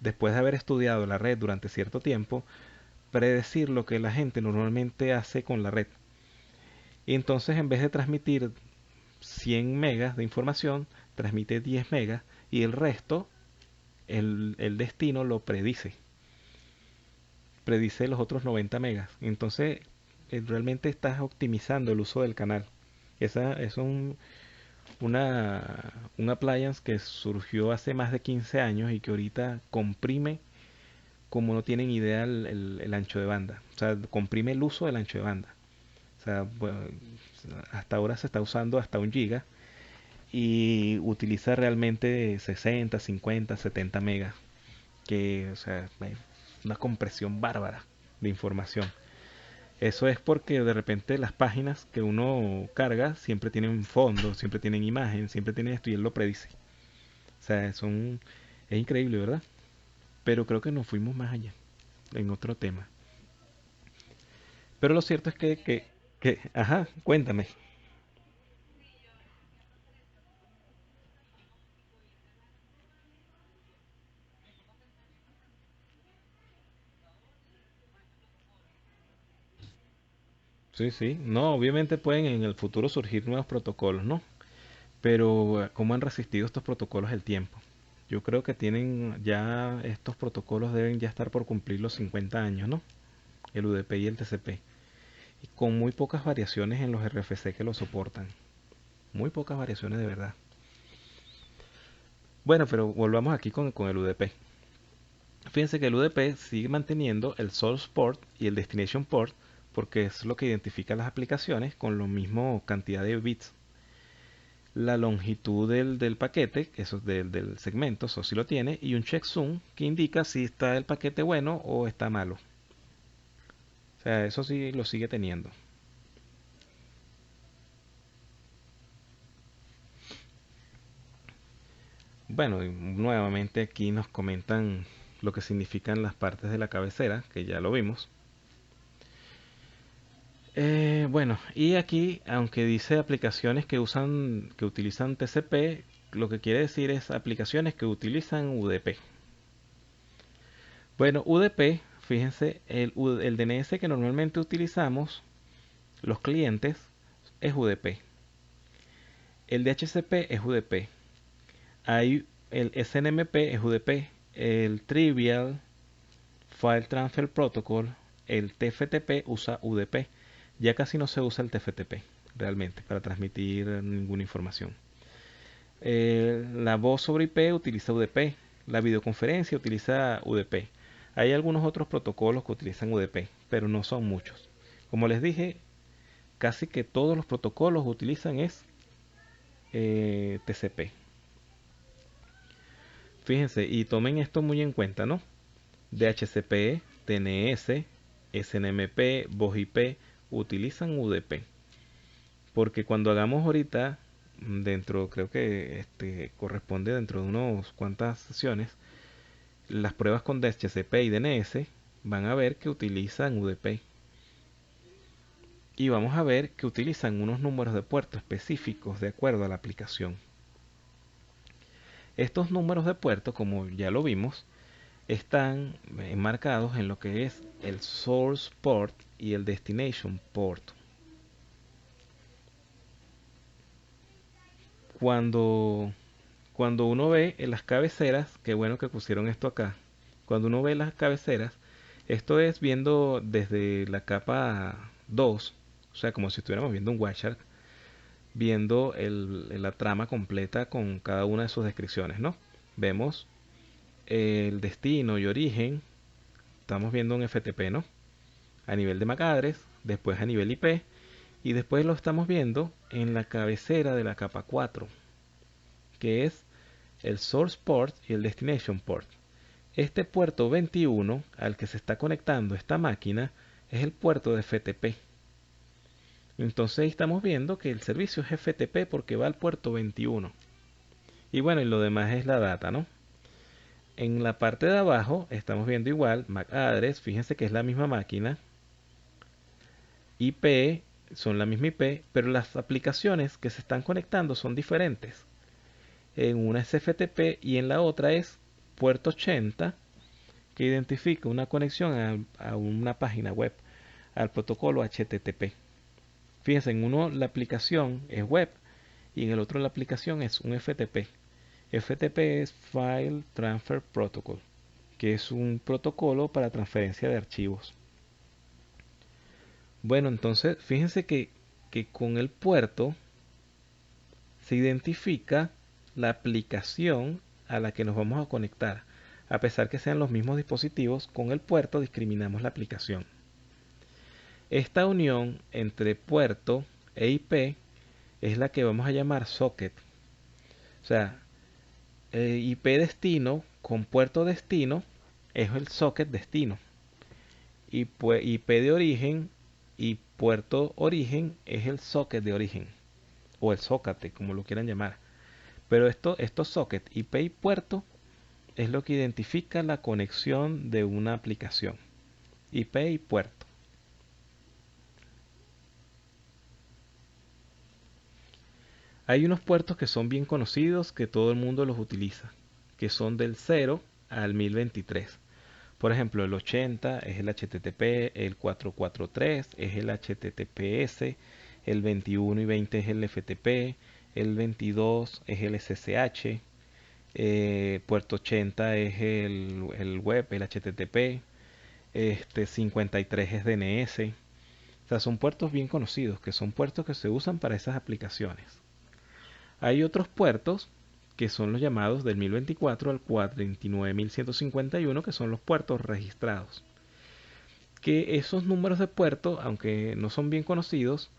después de haber estudiado la red durante cierto tiempo, predecir lo que la gente normalmente hace con la red. Y entonces en vez de transmitir 100 megas de información, transmite 10 megas y el resto, el destino lo predice los otros 90 megas. Entonces realmente estás optimizando el uso del canal. Esa es un appliance que surgió hace más de 15 años y que ahorita comprime como no tienen idea el ancho de banda. O sea, comprime el uso del ancho de banda. O sea, bueno, hasta ahora se está usando hasta 1 giga y utiliza realmente 60, 50, 70 megas, que, o sea, es una compresión bárbara de información. Eso es porque de repente las páginas que uno carga siempre tienen fondo, siempre tienen imagen, siempre tienen esto y él lo predice. O sea, es increíble, ¿verdad? Pero creo que nos fuimos más allá en otro tema. Pero lo cierto es ajá, cuéntame. Sí, sí. No, obviamente pueden en el futuro surgir nuevos protocolos, ¿no? Pero ¿cómo han resistido estos protocolos el tiempo? Yo creo que tienen ya, estos protocolos deben ya estar por cumplir los 50 años, ¿no? El UDP y el TCP. Y con muy pocas variaciones en los RFC que lo soportan. Muy pocas variaciones de verdad. Bueno, pero volvamos aquí con el UDP. Fíjense que el UDP sigue manteniendo el source port y el destination port porque es lo que identifica las aplicaciones con lo mismo cantidad de bits. La longitud del paquete, eso es del segmento, eso sí lo tiene, y un checksum que indica si está el paquete bueno o está malo. O sea, eso sí lo sigue teniendo. Bueno, y nuevamente aquí nos comentan lo que significan las partes de la cabecera, que ya lo vimos. Bueno, y aquí, aunque dice aplicaciones que utilizan TCP, lo que quiere decir es aplicaciones que utilizan UDP. Bueno, UDP, fíjense, el DNS que normalmente utilizamos, los clientes, es UDP. El DHCP es UDP. Hay el SNMP es UDP. El Trivial File Transfer Protocol, el TFTP usa UDP. Ya casi no se usa el TFTP realmente para transmitir ninguna información. La voz sobre IP utiliza UDP. La videoconferencia utiliza UDP. Hay algunos otros protocolos que utilizan UDP, pero no son muchos. Como les dije, casi que todos los protocolos utilizan es TCP. Fíjense y tomen esto muy en cuenta, ¿no? DHCP, TNS, SNMP, voz IP utilizan UDP. Porque cuando hagamos ahorita, dentro, creo que corresponde dentro de unos cuantas sesiones, las pruebas con DHCP y DNS van a ver que utilizan UDP. Y vamos a ver que utilizan unos números de puerto específicos de acuerdo a la aplicación. Estos números de puerto, como ya lo vimos, están enmarcados en lo que es el source port y el destination port. Cuando, cuando uno ve en las cabeceras, qué bueno que pusieron esto acá, cuando uno ve las cabeceras, esto es viendo desde la capa 2, o sea, como si estuviéramos viendo un Wireshark, viendo la trama completa con cada una de sus descripciones, ¿no? Vemos el destino y origen, estamos viendo un FTP, ¿no? A nivel de MAC address, después a nivel IP, y después lo estamos viendo en la cabecera de la capa 4, que es el source port y el destination port. Este puerto 21 al que se está conectando esta máquina es el puerto de FTP. Entonces estamos viendo que el servicio es FTP porque va al puerto 21. Y bueno, y lo demás es la data, ¿no? En la parte de abajo estamos viendo igual MAC address, fíjense que es la misma máquina, IP, son la misma IP, pero las aplicaciones que se están conectando son diferentes. En una es FTP y en la otra es puerto 80 que identifica una conexión a una página web, al protocolo HTTP. Fíjense, en uno la aplicación es web y en el otro la aplicación es un FTP. FTP es File Transfer Protocol, que es un protocolo para transferencia de archivos. Bueno, entonces fíjense que con el puerto se identifica la aplicación a la que nos vamos a conectar. A pesar que sean los mismos dispositivos, con el puerto discriminamos la aplicación. Esta unión entre puerto e IP es la que vamos a llamar socket. O sea, IP destino con puerto destino es el socket destino. Y IP de origen y puerto origen es el socket de origen. O el zócate, como lo quieran llamar. Pero estos socket, IP y puerto, es lo que identifica la conexión de una aplicación. IP y puerto. Hay unos puertos que son bien conocidos que todo el mundo los utiliza, que son del 0 al 1023. Por ejemplo, el 80 es el HTTP, el 443 es el HTTPS, el 21 y 20 es el FTP, el 22 es el SSH, puerto 80 es el web, el HTTP, 53 es DNS. O sea, son puertos bien conocidos, que son puertos que se usan para esas aplicaciones. Hay otros puertos que son los llamados del 1024 al 49151, que son los puertos registrados. Que esos números de puerto, aunque no son bien conocidos,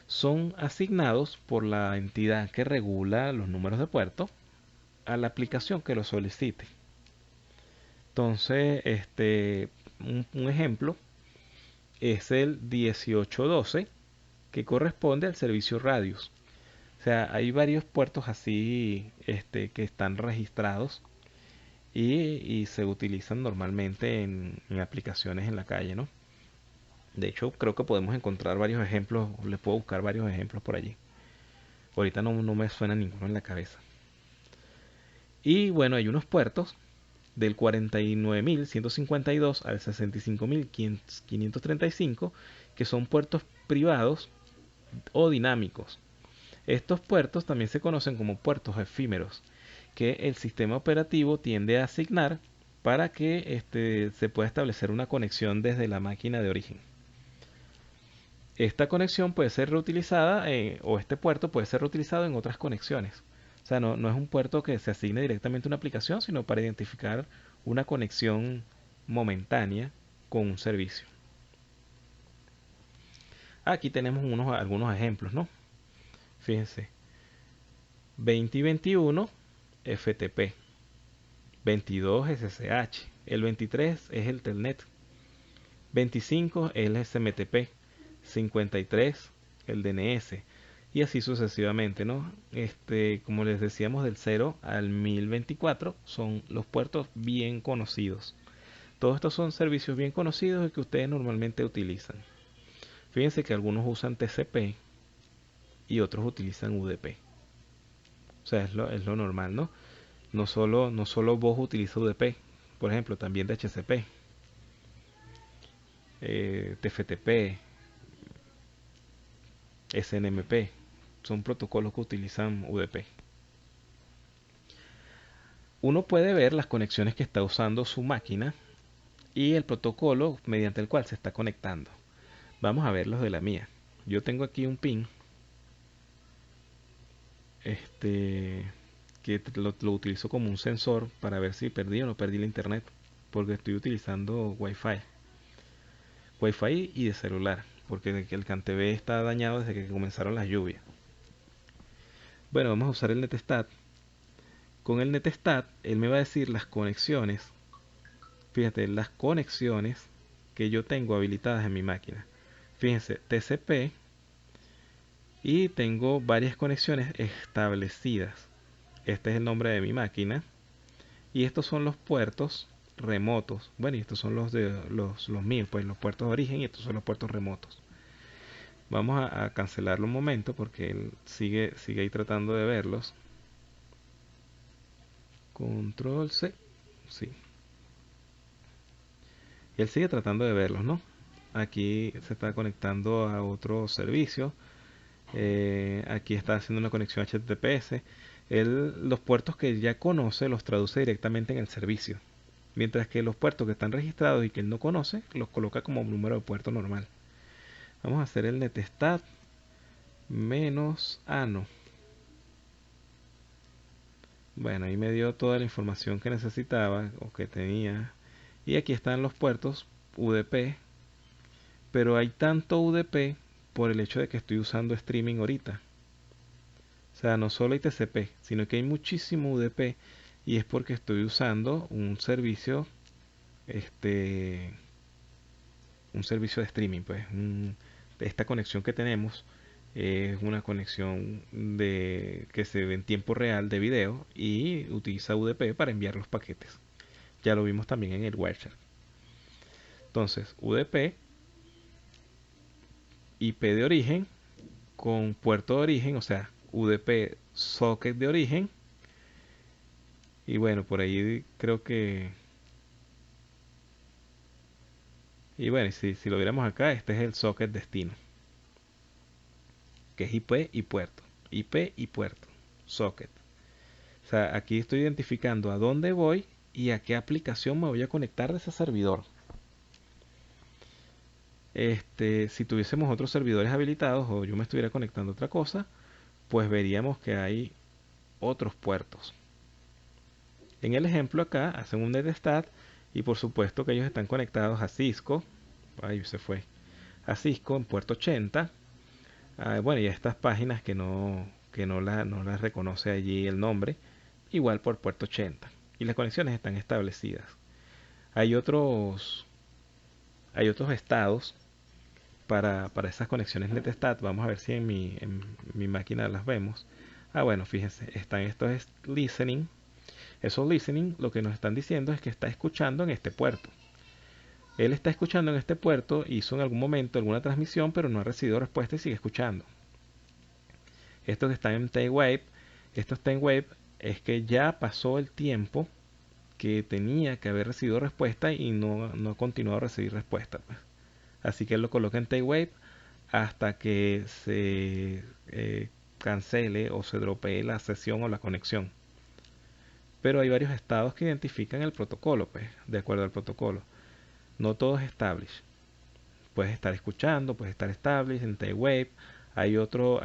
son asignados por la entidad que regula los números de puerto a la aplicación que lo solicite. Entonces, un ejemplo es el 1812, que corresponde al servicio Radius. O sea, hay varios puertos así que están registrados y se utilizan normalmente en aplicaciones en la calle, ¿no? De hecho, creo que podemos encontrar varios ejemplos, les puedo buscar varios ejemplos por allí. Ahorita no me suena ninguno en la cabeza. Y bueno, hay unos puertos del 49.152 al 65.535 que son puertos privados o dinámicos. Estos puertos también se conocen como puertos efímeros, que el sistema operativo tiende a asignar para que se pueda establecer una conexión desde la máquina de origen. Esta conexión puede ser reutilizada o este puerto puede ser reutilizado en otras conexiones. O sea, no es un puerto que se asigne directamente a una aplicación, sino para identificar una conexión momentánea con un servicio. Aquí tenemos algunos ejemplos, ¿no? Fíjense. 20 y 21 FTP, 22 SSH, el 23 es el Telnet, 25 el SMTP, 53 el DNS y así sucesivamente, ¿no? Como les decíamos, del 0 al 1024 son los puertos bien conocidos. Todos estos son servicios bien conocidos y que ustedes normalmente utilizan. Fíjense que algunos usan TCP y otros utilizan UDP. O sea, es lo normal, ¿no? No solo vos utilizas UDP, por ejemplo, también DHCP, TFTP, SNMP, son protocolos que utilizan UDP. Uno puede ver las conexiones que está usando su máquina y el protocolo mediante el cual se está conectando. Vamos a ver los de la mía. Yo tengo aquí un pin que lo utilizo como un sensor para ver si perdí o no perdí la internet, porque estoy utilizando Wi-Fi y de celular, porque el CanTV está dañado desde que comenzaron las lluvias. Bueno, vamos a usar el Netstat. Con el Netstat, él me va a decir las conexiones. Fíjate, las conexiones que yo tengo habilitadas en mi máquina. Fíjense, TCP y tengo varias conexiones establecidas. Este es el nombre de mi máquina y estos son los puertos remotos. Bueno, y estos son los míos, pues los puertos de origen y estos son los puertos remotos. Vamos a cancelarlo un momento porque él sigue ahí tratando de verlos. Control C. Sí. Y él sigue tratando de verlos, ¿no? Aquí se está conectando a otro servicio. Aquí está haciendo una conexión HTTPS. Los puertos que ya conoce los traduce directamente en el servicio. Mientras que los puertos que están registrados y que él no conoce, los coloca como número de puerto normal. Vamos a hacer el netstat menos ano. Bueno, ahí me dio toda la información que necesitaba o que tenía. Y aquí están los puertos UDP, pero hay tanto UDP por el hecho de que estoy usando streaming ahorita. O sea, no solo hay TCP, sino que hay muchísimo UDP y es porque estoy usando este, un servicio de streaming, pues esta conexión que tenemos es una conexión que se ve en tiempo real de video y utiliza UDP para enviar los paquetes. Ya lo vimos también en el Wireshark. Entonces, UDP, IP de origen con puerto de origen, o sea, UDP socket de origen. Y bueno, por ahí creo que... Y bueno, si lo viéramos acá, este es el socket destino, que es IP y puerto. IP y puerto, socket. O sea, aquí estoy identificando a dónde voy y a qué aplicación me voy a conectar de ese servidor. Si tuviésemos otros servidores habilitados o yo me estuviera conectando a otra cosa, pues veríamos que hay otros puertos. En el ejemplo acá hacen un netstat y por supuesto que ellos están conectados a Cisco. Ahí se fue. A Cisco en puerto 80. Bueno, y a estas páginas no las reconoce allí el nombre, igual por puerto 80. Y las conexiones están establecidas. Hay otros, hay otros estados para esas conexiones netstat. Vamos a ver si en mi máquina las vemos. Bueno, fíjense, están estos listening. Esos listening lo que nos están diciendo es que está escuchando en este puerto. Él está escuchando en este puerto, hizo en algún momento alguna transmisión, pero no ha recibido respuesta y sigue escuchando. Estos que están en T-Wave, estos T-Wave es que ya pasó el tiempo que tenía que haber recibido respuesta y no ha continuado a recibir respuesta, pues. Así que él lo coloca en T-Wave hasta que se cancele o se dropee la sesión o la conexión. Pero hay varios estados que identifican el protocolo, pues, de acuerdo al protocolo. No todo es established. Puedes estar escuchando, puedes estar established en T-Wave. Hay otros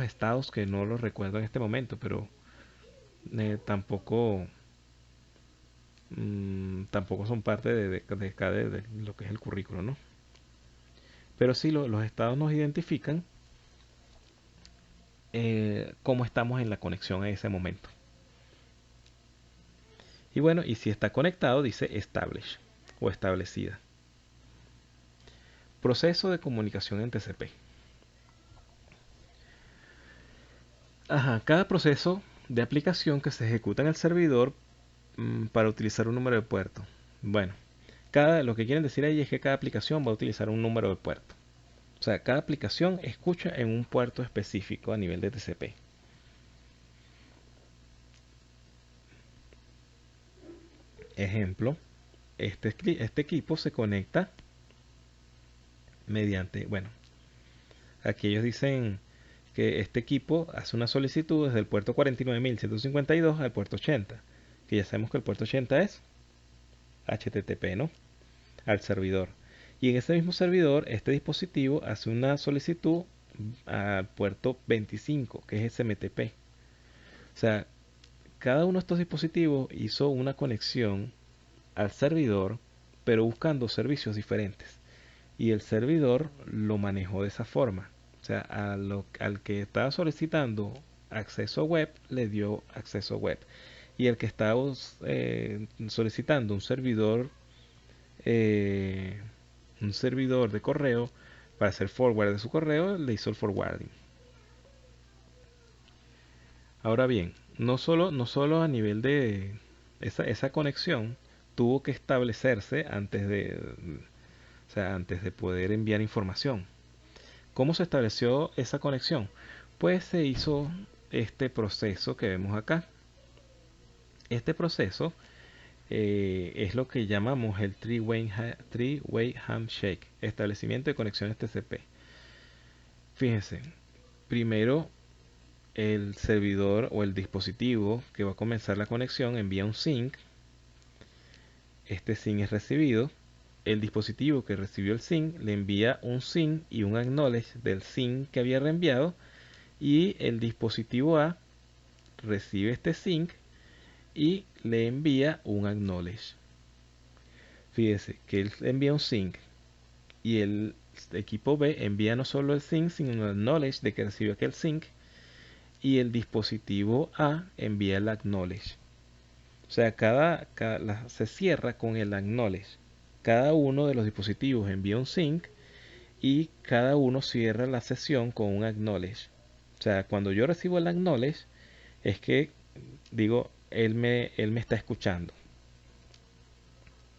estados que no los recuerdo en este momento, pero tampoco son parte de lo que es el currículo, ¿no? Pero sí, los estados nos identifican cómo estamos en la conexión en ese momento. Y bueno, y si está conectado, dice establish o establecida. Proceso de comunicación en TCP. Cada proceso de aplicación que se ejecuta en el servidor para utilizar un número de puerto. Bueno, lo que quieren decir ahí es que cada aplicación va a utilizar un número de puerto. O sea, cada aplicación escucha en un puerto específico a nivel de TCP. Ejemplo, este equipo se conecta mediante, bueno, aquí ellos dicen que este equipo hace una solicitud desde el puerto 49152 al puerto 80, que ya sabemos que el puerto 80 es HTTP, ¿no? Al servidor. Y en ese mismo servidor, este dispositivo hace una solicitud al puerto 25, que es SMTP. O sea, cada uno de estos dispositivos hizo una conexión al servidor, pero buscando servicios diferentes. Y el servidor lo manejó de esa forma. O sea, al que estaba solicitando acceso web, le dio acceso web. Y el que estaba solicitando eh, un servidor de correo para hacer forward de su correo, le hizo el forwarding. Ahora bien, no solo a nivel de esa conexión tuvo que establecerse antes de poder enviar información. ¿Cómo se estableció esa conexión? Pues se hizo este proceso que vemos acá. Este proceso es lo que llamamos el three-way handshake, establecimiento de conexiones TCP. Fíjense, primero el servidor o el dispositivo que va a comenzar la conexión envía un sync. Este sync es recibido. El dispositivo que recibió el sync le envía un sync y un acknowledge del sync que había reenviado. y el dispositivo A recibe este sync y le envía un acknowledge. Fíjese que él envía un sync y el equipo B envía no solo el sync, sino un acknowledge de que recibió aquel sync, y el dispositivo A envía el acknowledge. O sea, se cierra con el acknowledge. Cada uno de los dispositivos envía un sync y cada uno cierra la sesión con un acknowledge. O sea, cuando yo recibo el acknowledge es que digo, él me está escuchando.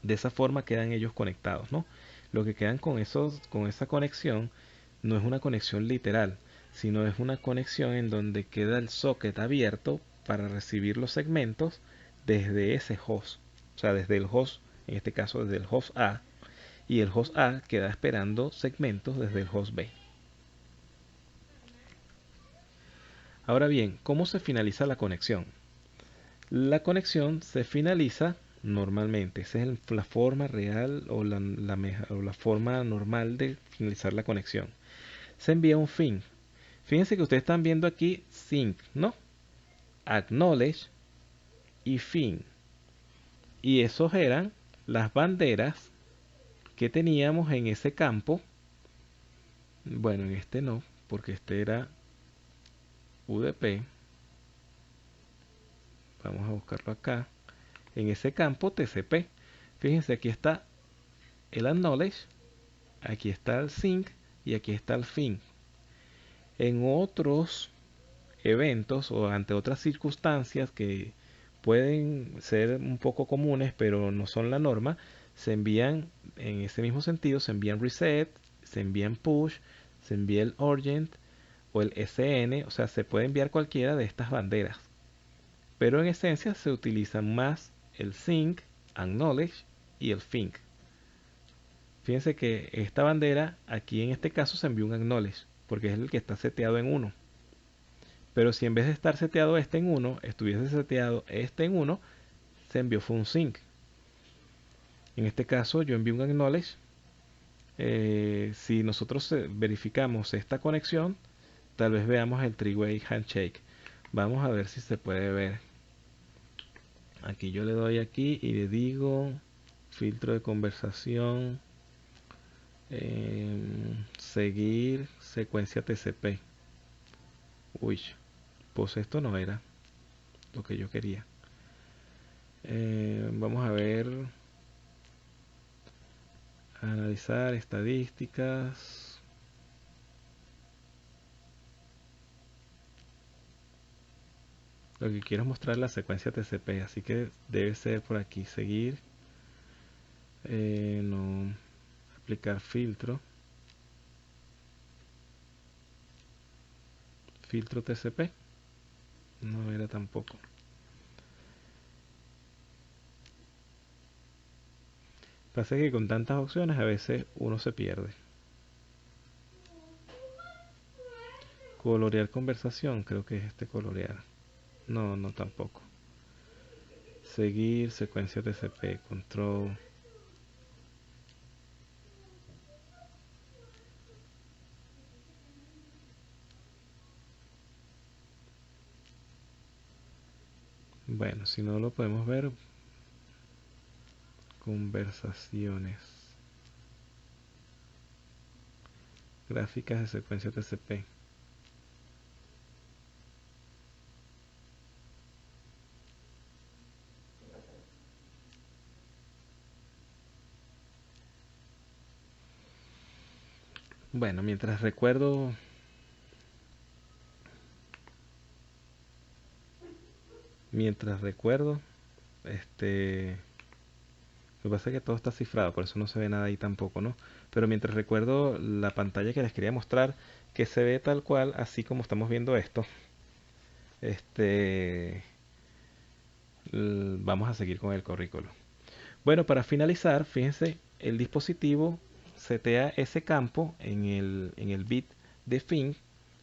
De esa forma quedan ellos conectados, ¿no? Lo que quedan con esa conexión no es una conexión literal, sino es una conexión en donde queda el socket abierto para recibir los segmentos desde ese host. O sea, desde el host, en este caso desde el host A, y el host A queda esperando segmentos desde el host B. Ahora bien, ¿cómo se finaliza la conexión? La conexión se finaliza normalmente, esa es la forma real o la forma normal de finalizar la conexión. Se envía un fin. Fíjense que ustedes están viendo aquí sync, ¿no? Acknowledge y fin. Y esos eran las banderas que teníamos en ese campo. Bueno, en este no, porque este era UDP. Vamos a buscarlo acá. En ese campo TCP. Fíjense, aquí está el acknowledge, aquí está el sync y aquí está el fin. En otros eventos o ante otras circunstancias que pueden ser un poco comunes pero no son la norma, se envían en ese mismo sentido, se envían reset, se envían push, se envía el urgent o el SN, o sea, se puede enviar cualquiera de estas banderas. Pero en esencia se utilizan más el sync, acknowledge y el fin. Fíjense que esta bandera, aquí en este caso se envió un acknowledge, porque es el que está seteado en 1. Pero si en vez de estar seteado este en 1, estuviese seteado este en 1, se envió fue un sync. En este caso yo envío un acknowledge. Si nosotros verificamos esta conexión, tal vez veamos el three-way handshake. Vamos a ver si se puede ver. Aquí yo le doy aquí y le digo filtro de conversación, seguir secuencia TCP. Uy, pues esto no era lo que yo quería. Vamos a ver, analizar estadísticas. Lo que quiero es mostrar la secuencia TCP, así que debe ser por aquí, seguir, no, aplicar filtro TCP, no era tampoco. Pasa que con tantas opciones a veces uno se pierde. Colorear conversación, creo que es este colorear. No, no tampoco. Seguir secuencia TCP, control. Bueno, si no lo podemos ver, conversaciones. Gráficas de secuencia TCP. Bueno, mientras recuerdo lo que pasa es que todo está cifrado, por eso no se ve nada ahí tampoco, ¿no? Pero mientras recuerdo la pantalla que les quería mostrar, que se ve tal cual, así como estamos viendo esto, vamos a seguir con el currículo. Bueno, para finalizar, fíjense, el dispositivo setea ese campo en el bit de fin,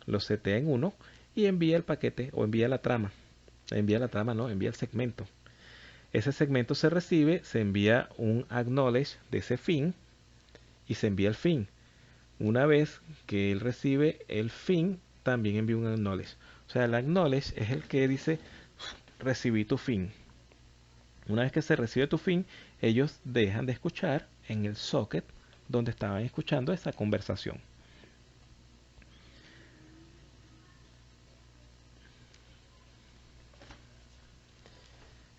lo setea en 1 y envía el paquete o envía la trama. Envía la trama, no, envía el segmento. Ese segmento se recibe, se envía un acknowledge de ese fin y se envía el fin. Una vez que él recibe el fin, también envía un acknowledge. O sea, el acknowledge es el que dice recibí tu fin. Una vez que se recibe tu fin, ellos dejan de escuchar en el socket donde estaban escuchando esa conversación.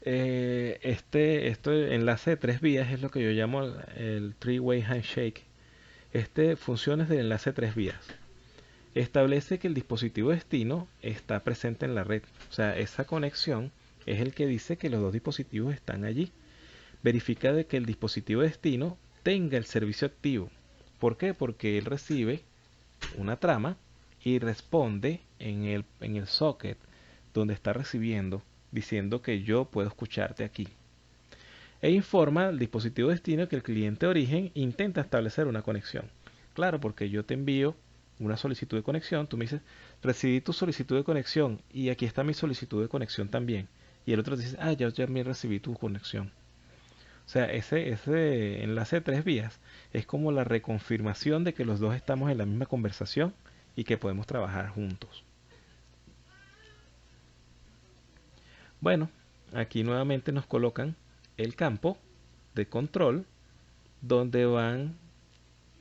Este enlace de tres vías es lo que yo llamo el three-way handshake. Este funciona desde el enlace de tres vías. Establece que el dispositivo destino está presente en la red. O sea, esa conexión es el que dice que los dos dispositivos están allí. Verifica de que el dispositivo destino tenga el servicio activo. ¿Por qué? Porque él recibe una trama y responde en el socket donde está recibiendo, diciendo que yo puedo escucharte aquí. E informa al dispositivo destino que el cliente de origen intenta establecer una conexión. Claro, porque yo te envío una solicitud de conexión, tú me dices, recibí tu solicitud de conexión y aquí está mi solicitud de conexión también. Y el otro dice, ah, ya también recibí tu conexión. O sea, ese enlace de tres vías es como la reconfirmación de que los dos estamos en la misma conversación y que podemos trabajar juntos. Bueno, aquí nuevamente nos colocan el campo de control donde van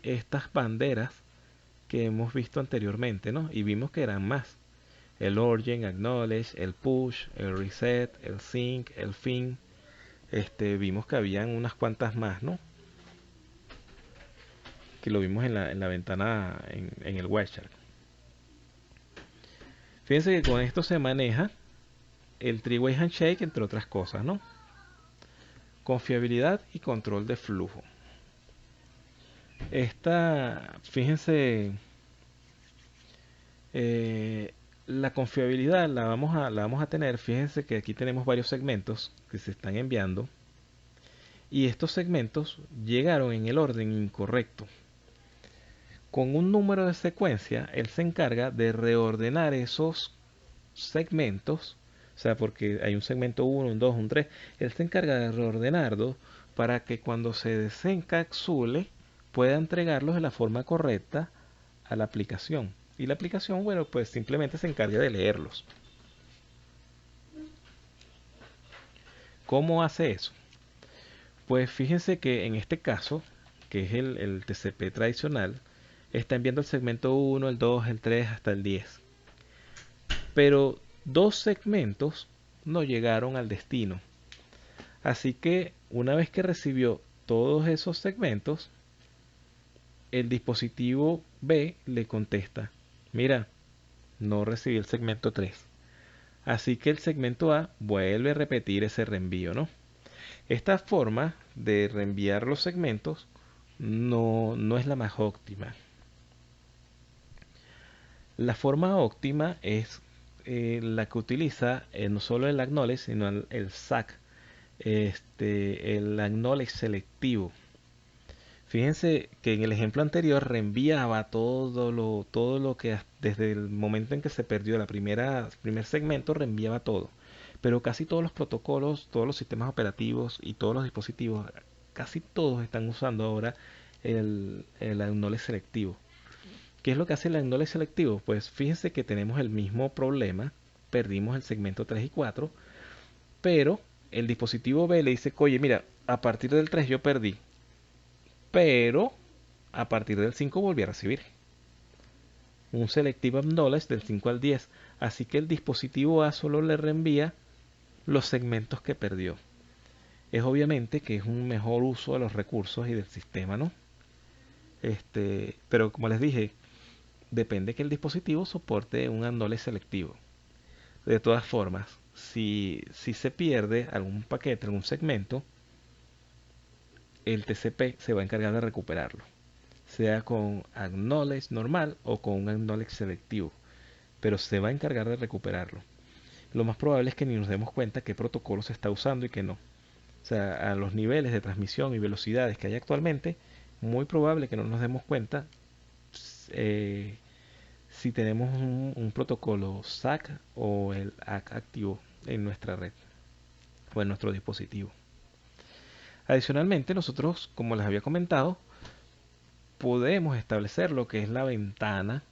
estas banderas que hemos visto anteriormente, ¿no? Y vimos que eran más. El origin, acknowledge, el push, el reset, el sync, el fin. Vimos que habían unas cuantas más, ¿no? Que lo vimos en la ventana en el Wireshark. Fíjense que con esto se maneja el three-way handshake, entre otras cosas, ¿no? Confiabilidad y control de flujo. Fíjense, la confiabilidad la vamos a tener. Fíjense que aquí tenemos varios segmentos que se están enviando y estos segmentos llegaron en el orden incorrecto. Con un número de secuencia, él se encarga de reordenar esos segmentos, o sea, porque hay un segmento 1, un 2, un 3, él se encarga de reordenarlos para que cuando se desencapsule pueda entregarlos de la forma correcta a la aplicación. Y la aplicación, bueno, pues simplemente se encarga de leerlos. ¿Cómo hace eso? Pues fíjense que en este caso, que es el TCP tradicional, está enviando el segmento 1, el 2, el 3 hasta el 10. Pero dos segmentos no llegaron al destino. Así que una vez que recibió todos esos segmentos, el dispositivo B le contesta, mira, no recibí el segmento 3. Así que el segmento A vuelve a repetir ese reenvío, ¿no? Esta forma de reenviar los segmentos no es la más óptima. La forma óptima es la que utiliza no solo el acknowledge, sino el SAC, el acknowledge selectivo. Fíjense que en el ejemplo anterior reenviaba todo lo que desde el momento en que se perdió primer segmento reenviaba todo. Pero casi todos los protocolos, todos los sistemas operativos y todos los dispositivos, casi todos están usando ahora el acknowledge selectivo. ¿Qué es lo que hace el acknowledge selectivo? Pues fíjense que tenemos el mismo problema, perdimos el segmento 3 y 4, pero el dispositivo B le dice, oye, mira, a partir del 3 yo perdí, pero a partir del 5 volví a recibir un selective acknowledge del 5 al 10, así que el dispositivo A solo le reenvía los segmentos que perdió. Es obviamente que es un mejor uso de los recursos y del sistema, ¿no? Pero como les dije, depende que el dispositivo soporte un acknowledge selectivo. De todas formas, si se pierde algún paquete, algún segmento, el TCP se va a encargar de recuperarlo, sea con acknowledge normal o con un acknowledge selectivo, pero se va a encargar de recuperarlo. Lo más probable es que ni nos demos cuenta qué protocolo se está usando y qué no. O sea, a los niveles de transmisión y velocidades que hay actualmente, muy probable que no nos demos cuenta si tenemos un protocolo SAC o el ACK activo en nuestra red o en nuestro dispositivo. Adicionalmente, nosotros, como les había comentado, podemos establecer lo que es la ventana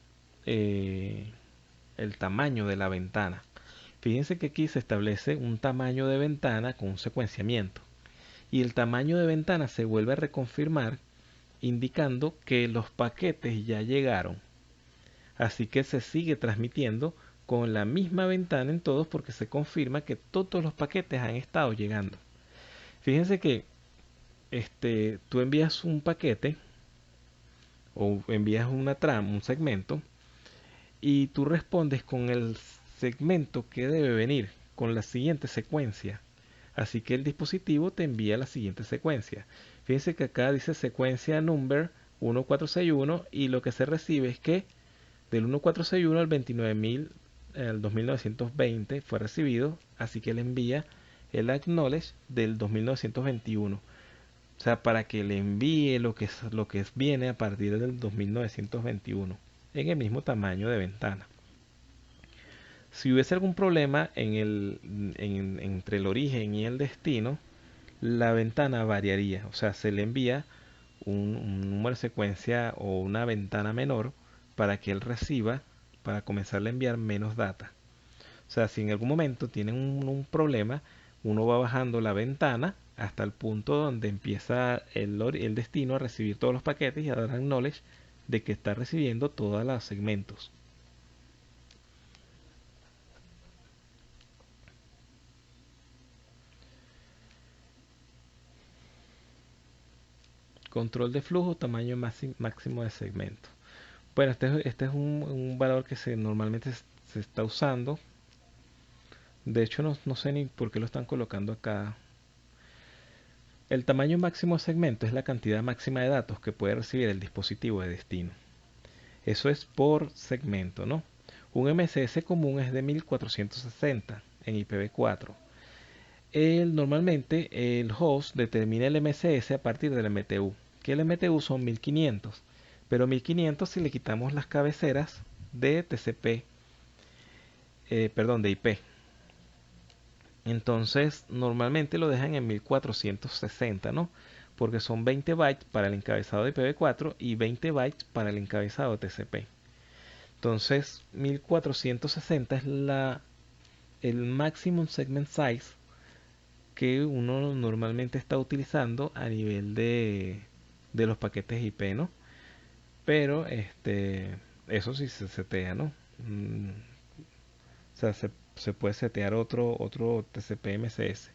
el tamaño de la ventana. Fíjense que aquí se establece un tamaño de ventana con un secuenciamiento. Y el tamaño de ventana se vuelve a reconfirmar indicando que los paquetes ya llegaron. Así que se sigue transmitiendo con la misma ventana en todos porque se confirma que todos los paquetes han estado llegando. Fíjense que tú envías un paquete o envías una trama, un segmento, y tú respondes con el segmento que debe venir, con la siguiente secuencia. Así que el dispositivo te envía la siguiente secuencia. Fíjense que acá dice secuencia number 1461 y lo que se recibe es que del 1461 al 29000 al 2920 fue recibido, así que le envía el acknowledge del 2921. O sea, para que le envíe lo que viene a partir del 2921 en el mismo tamaño de ventana. Si hubiese algún problema entre el origen y el destino, la ventana variaría. O sea, se le envía un número de secuencia o una ventana menor para que él reciba, para comenzar a enviar menos data. O sea, si en algún momento tienen un problema, uno va bajando la ventana hasta el punto donde empieza el destino a recibir todos los paquetes y a dar acknowledge de que está recibiendo todos los segmentos. Control de flujo, tamaño máximo de segmento. Bueno, este es un valor que normalmente se está usando. De hecho, no sé ni por qué lo están colocando acá. El tamaño máximo de segmento es la cantidad máxima de datos que puede recibir el dispositivo de destino. Eso es por segmento, ¿no? Un MSS común es de 1460 en IPv4. Normalmente el host determina el MSS a partir del MTU, que el MTU son 1500, pero 1500 si le quitamos las cabeceras de TCP, de IP. Entonces normalmente lo dejan en 1460, ¿no? Porque son 20 bytes para el encabezado de IPv4 y 20 bytes para el encabezado de TCP. Entonces 1460 es el maximum segment size que uno normalmente está utilizando a nivel de los paquetes IP, ¿no? Pero eso sí se setea, ¿no? O sea, se puede setear otro TCP MSS.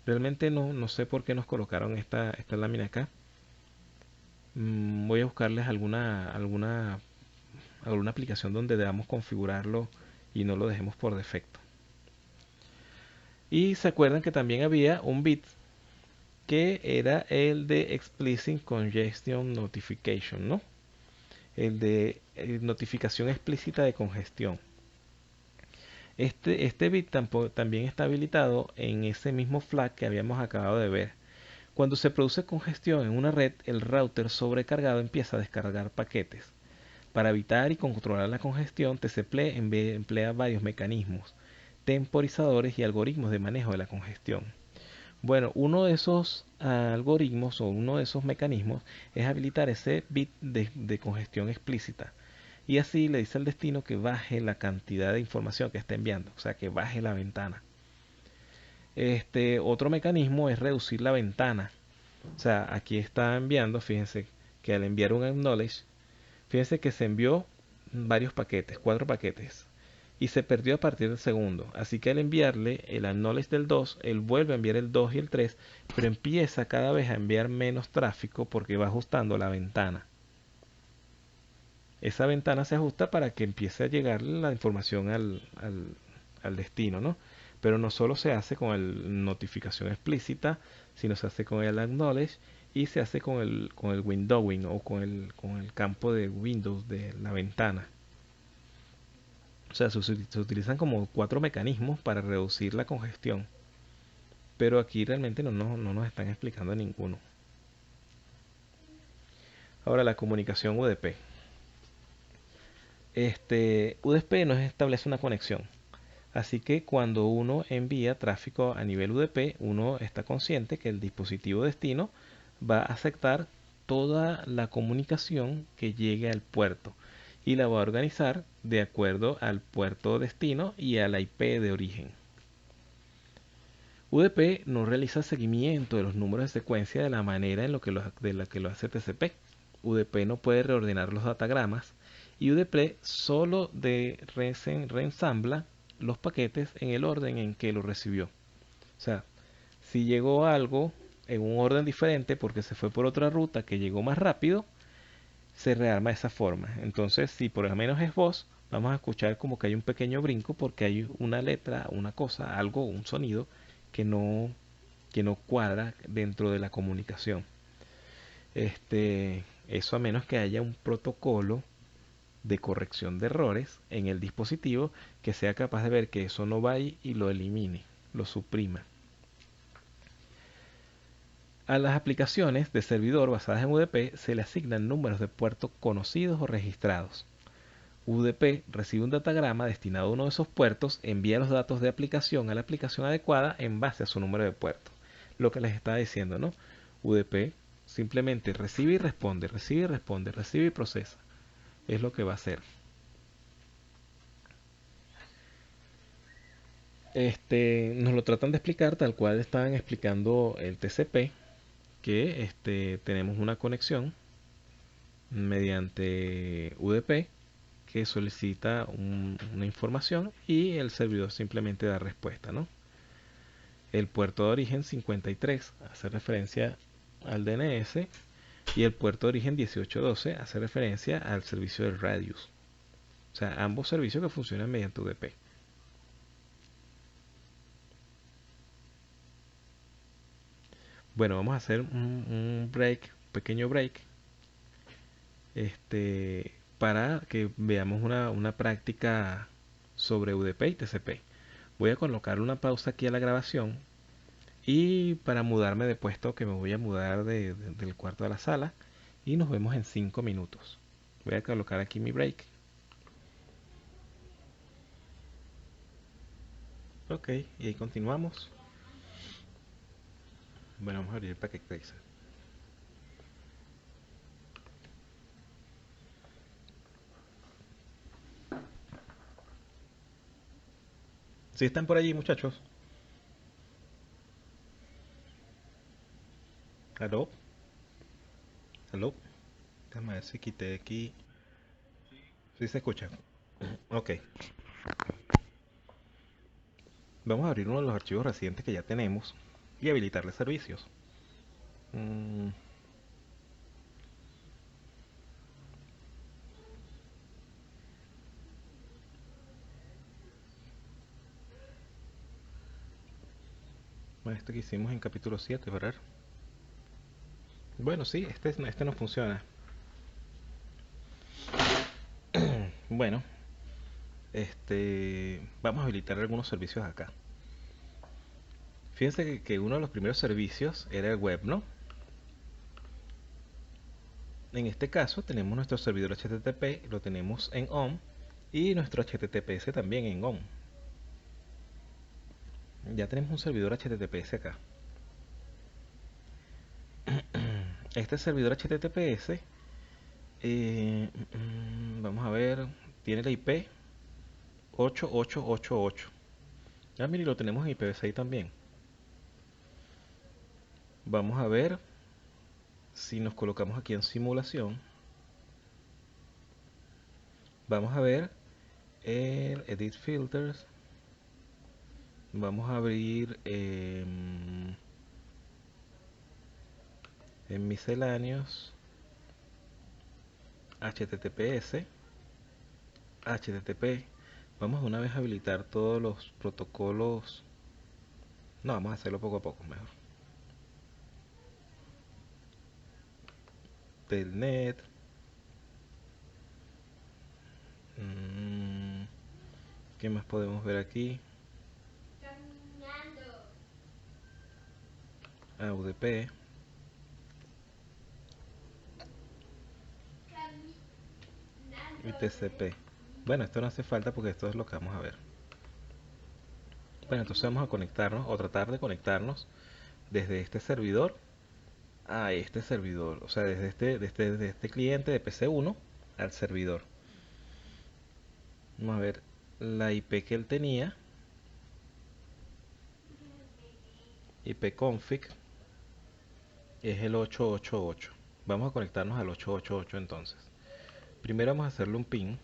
Realmente no sé por qué nos colocaron esta lámina acá. Voy a buscarles alguna aplicación donde debamos configurarlo y no lo dejemos por defecto. Y se acuerdan que también había un bit que era el de Explicit Congestion Notification, ¿no? El de notificación explícita de congestión. Este bit también está habilitado en ese mismo flag que habíamos acabado de ver. Cuando se produce congestión en una red, el router sobrecargado empieza a descargar paquetes. Para evitar y controlar la congestión, TCP emplea varios mecanismos, temporizadores y algoritmos de manejo de la congestión. Bueno, uno de esos algoritmos o uno de esos mecanismos es habilitar ese bit de congestión explícita. Y así le dice al destino que baje la cantidad de información que está enviando, o sea, que baje la ventana. Otro mecanismo es reducir la ventana. O sea, aquí está enviando, fíjense que al enviar un acknowledge, fíjense que se envió varios paquetes, 4 paquetes, y se perdió a partir del segundo. Así que al enviarle el acknowledge del 2, él vuelve a enviar el 2 y el 3, pero empieza cada vez a enviar menos tráfico porque va ajustando la ventana. Esa ventana se ajusta para que empiece a llegar la información al destino, ¿no? Pero no solo se hace con el notificación explícita, sino se hace con el acknowledge y se hace con el windowing o con el campo de Windows de la ventana. O sea, se utilizan como 4 mecanismos para reducir la congestión. Pero aquí realmente no nos están explicando ninguno. Ahora la comunicación UDP. UDP nos establece una conexión. Así que cuando uno envía tráfico a nivel UDP, uno está consciente que el dispositivo destino va a aceptar toda la comunicación que llegue al puerto. y la va a organizar de acuerdo al puerto destino y a la IP de origen. UDP no realiza seguimiento de los números de secuencia de la manera de la que lo hace TCP. UDP no puede reordenar los datagramas y UDP solo reensambla los paquetes en el orden en que lo recibió. O sea, si llegó algo en un orden diferente porque se fue por otra ruta que llegó más rápido, se rearma de esa forma. Entonces, si por lo menos es voz, vamos a escuchar como que hay un pequeño brinco porque hay una letra, una cosa, algo, un sonido que no, que no cuadra dentro de la comunicación. Eso a menos que haya un protocolo de corrección de errores en el dispositivo que sea capaz de ver que eso no va ahí y lo elimine, lo suprima. A las aplicaciones de servidor basadas en UDP se le asignan números de puertos conocidos o registrados. UDP recibe un datagrama destinado a uno de esos puertos, envía los datos de aplicación a la aplicación adecuada en base a su número de puerto. Lo que les estaba diciendo, ¿no? UDP simplemente recibe y responde, recibe y responde, recibe y procesa. Es lo que va a hacer. Nos lo tratan de explicar tal cual estaban explicando el TCP, que tenemos una conexión mediante UDP que solicita una información y el servidor simplemente da respuesta, ¿no? El puerto de origen 53 hace referencia al DNS y el puerto de origen 1812 hace referencia al servicio de Radius. O sea, ambos servicios que funcionan mediante UDP. Bueno, vamos a hacer un break, pequeño break, para que veamos una práctica sobre UDP y TCP. Voy a colocar una pausa aquí a la grabación y para mudarme de puesto, que me voy a mudar del cuarto a la sala, y nos vemos en 5 minutos. Voy a colocar aquí mi break. Ok, y ahí continuamos. Bueno, vamos a abrir el Packet Tracer. ¿Sí están por allí, muchachos? ¿Aló? ¿Aló? Déjame ver si quité aquí. ¿Sí se escucha? Ok. Vamos a abrir uno de los archivos recientes que ya tenemos y habilitarle servicios. Mm, bueno, esto que hicimos en capítulo 7, ¿verdad? Bueno, sí, este no funciona. Bueno, vamos a habilitar algunos servicios acá. Fíjense que uno de los primeros servicios era el web, ¿no? En este caso tenemos nuestro servidor HTTP, lo tenemos en ON y nuestro HTTPS también en ON. Ya tenemos un servidor HTTPS acá. Este servidor HTTPS, vamos a ver, tiene la IP 8888. Ah, mire, lo tenemos en IPv6 también. Vamos a ver si nos colocamos aquí en simulación. Vamos a ver el Edit Filters. Vamos a abrir en misceláneos HTTPS, HTTP. Vamos de una vez a habilitar todos los protocolos. No, vamos a hacerlo poco a poco mejor. Telnet. ¿Qué más podemos ver aquí? UDP. Y TCP. Bueno, esto no hace falta porque esto es lo que vamos a ver. Bueno, entonces vamos a conectarnos o tratar de conectarnos desde este servidor a este servidor. O sea, desde este cliente de PC1 al servidor. Vamos a ver la IP que él tenía, ipconfig, es el 888. Vamos a conectarnos al 888 entonces. Primero vamos a hacerle un ping.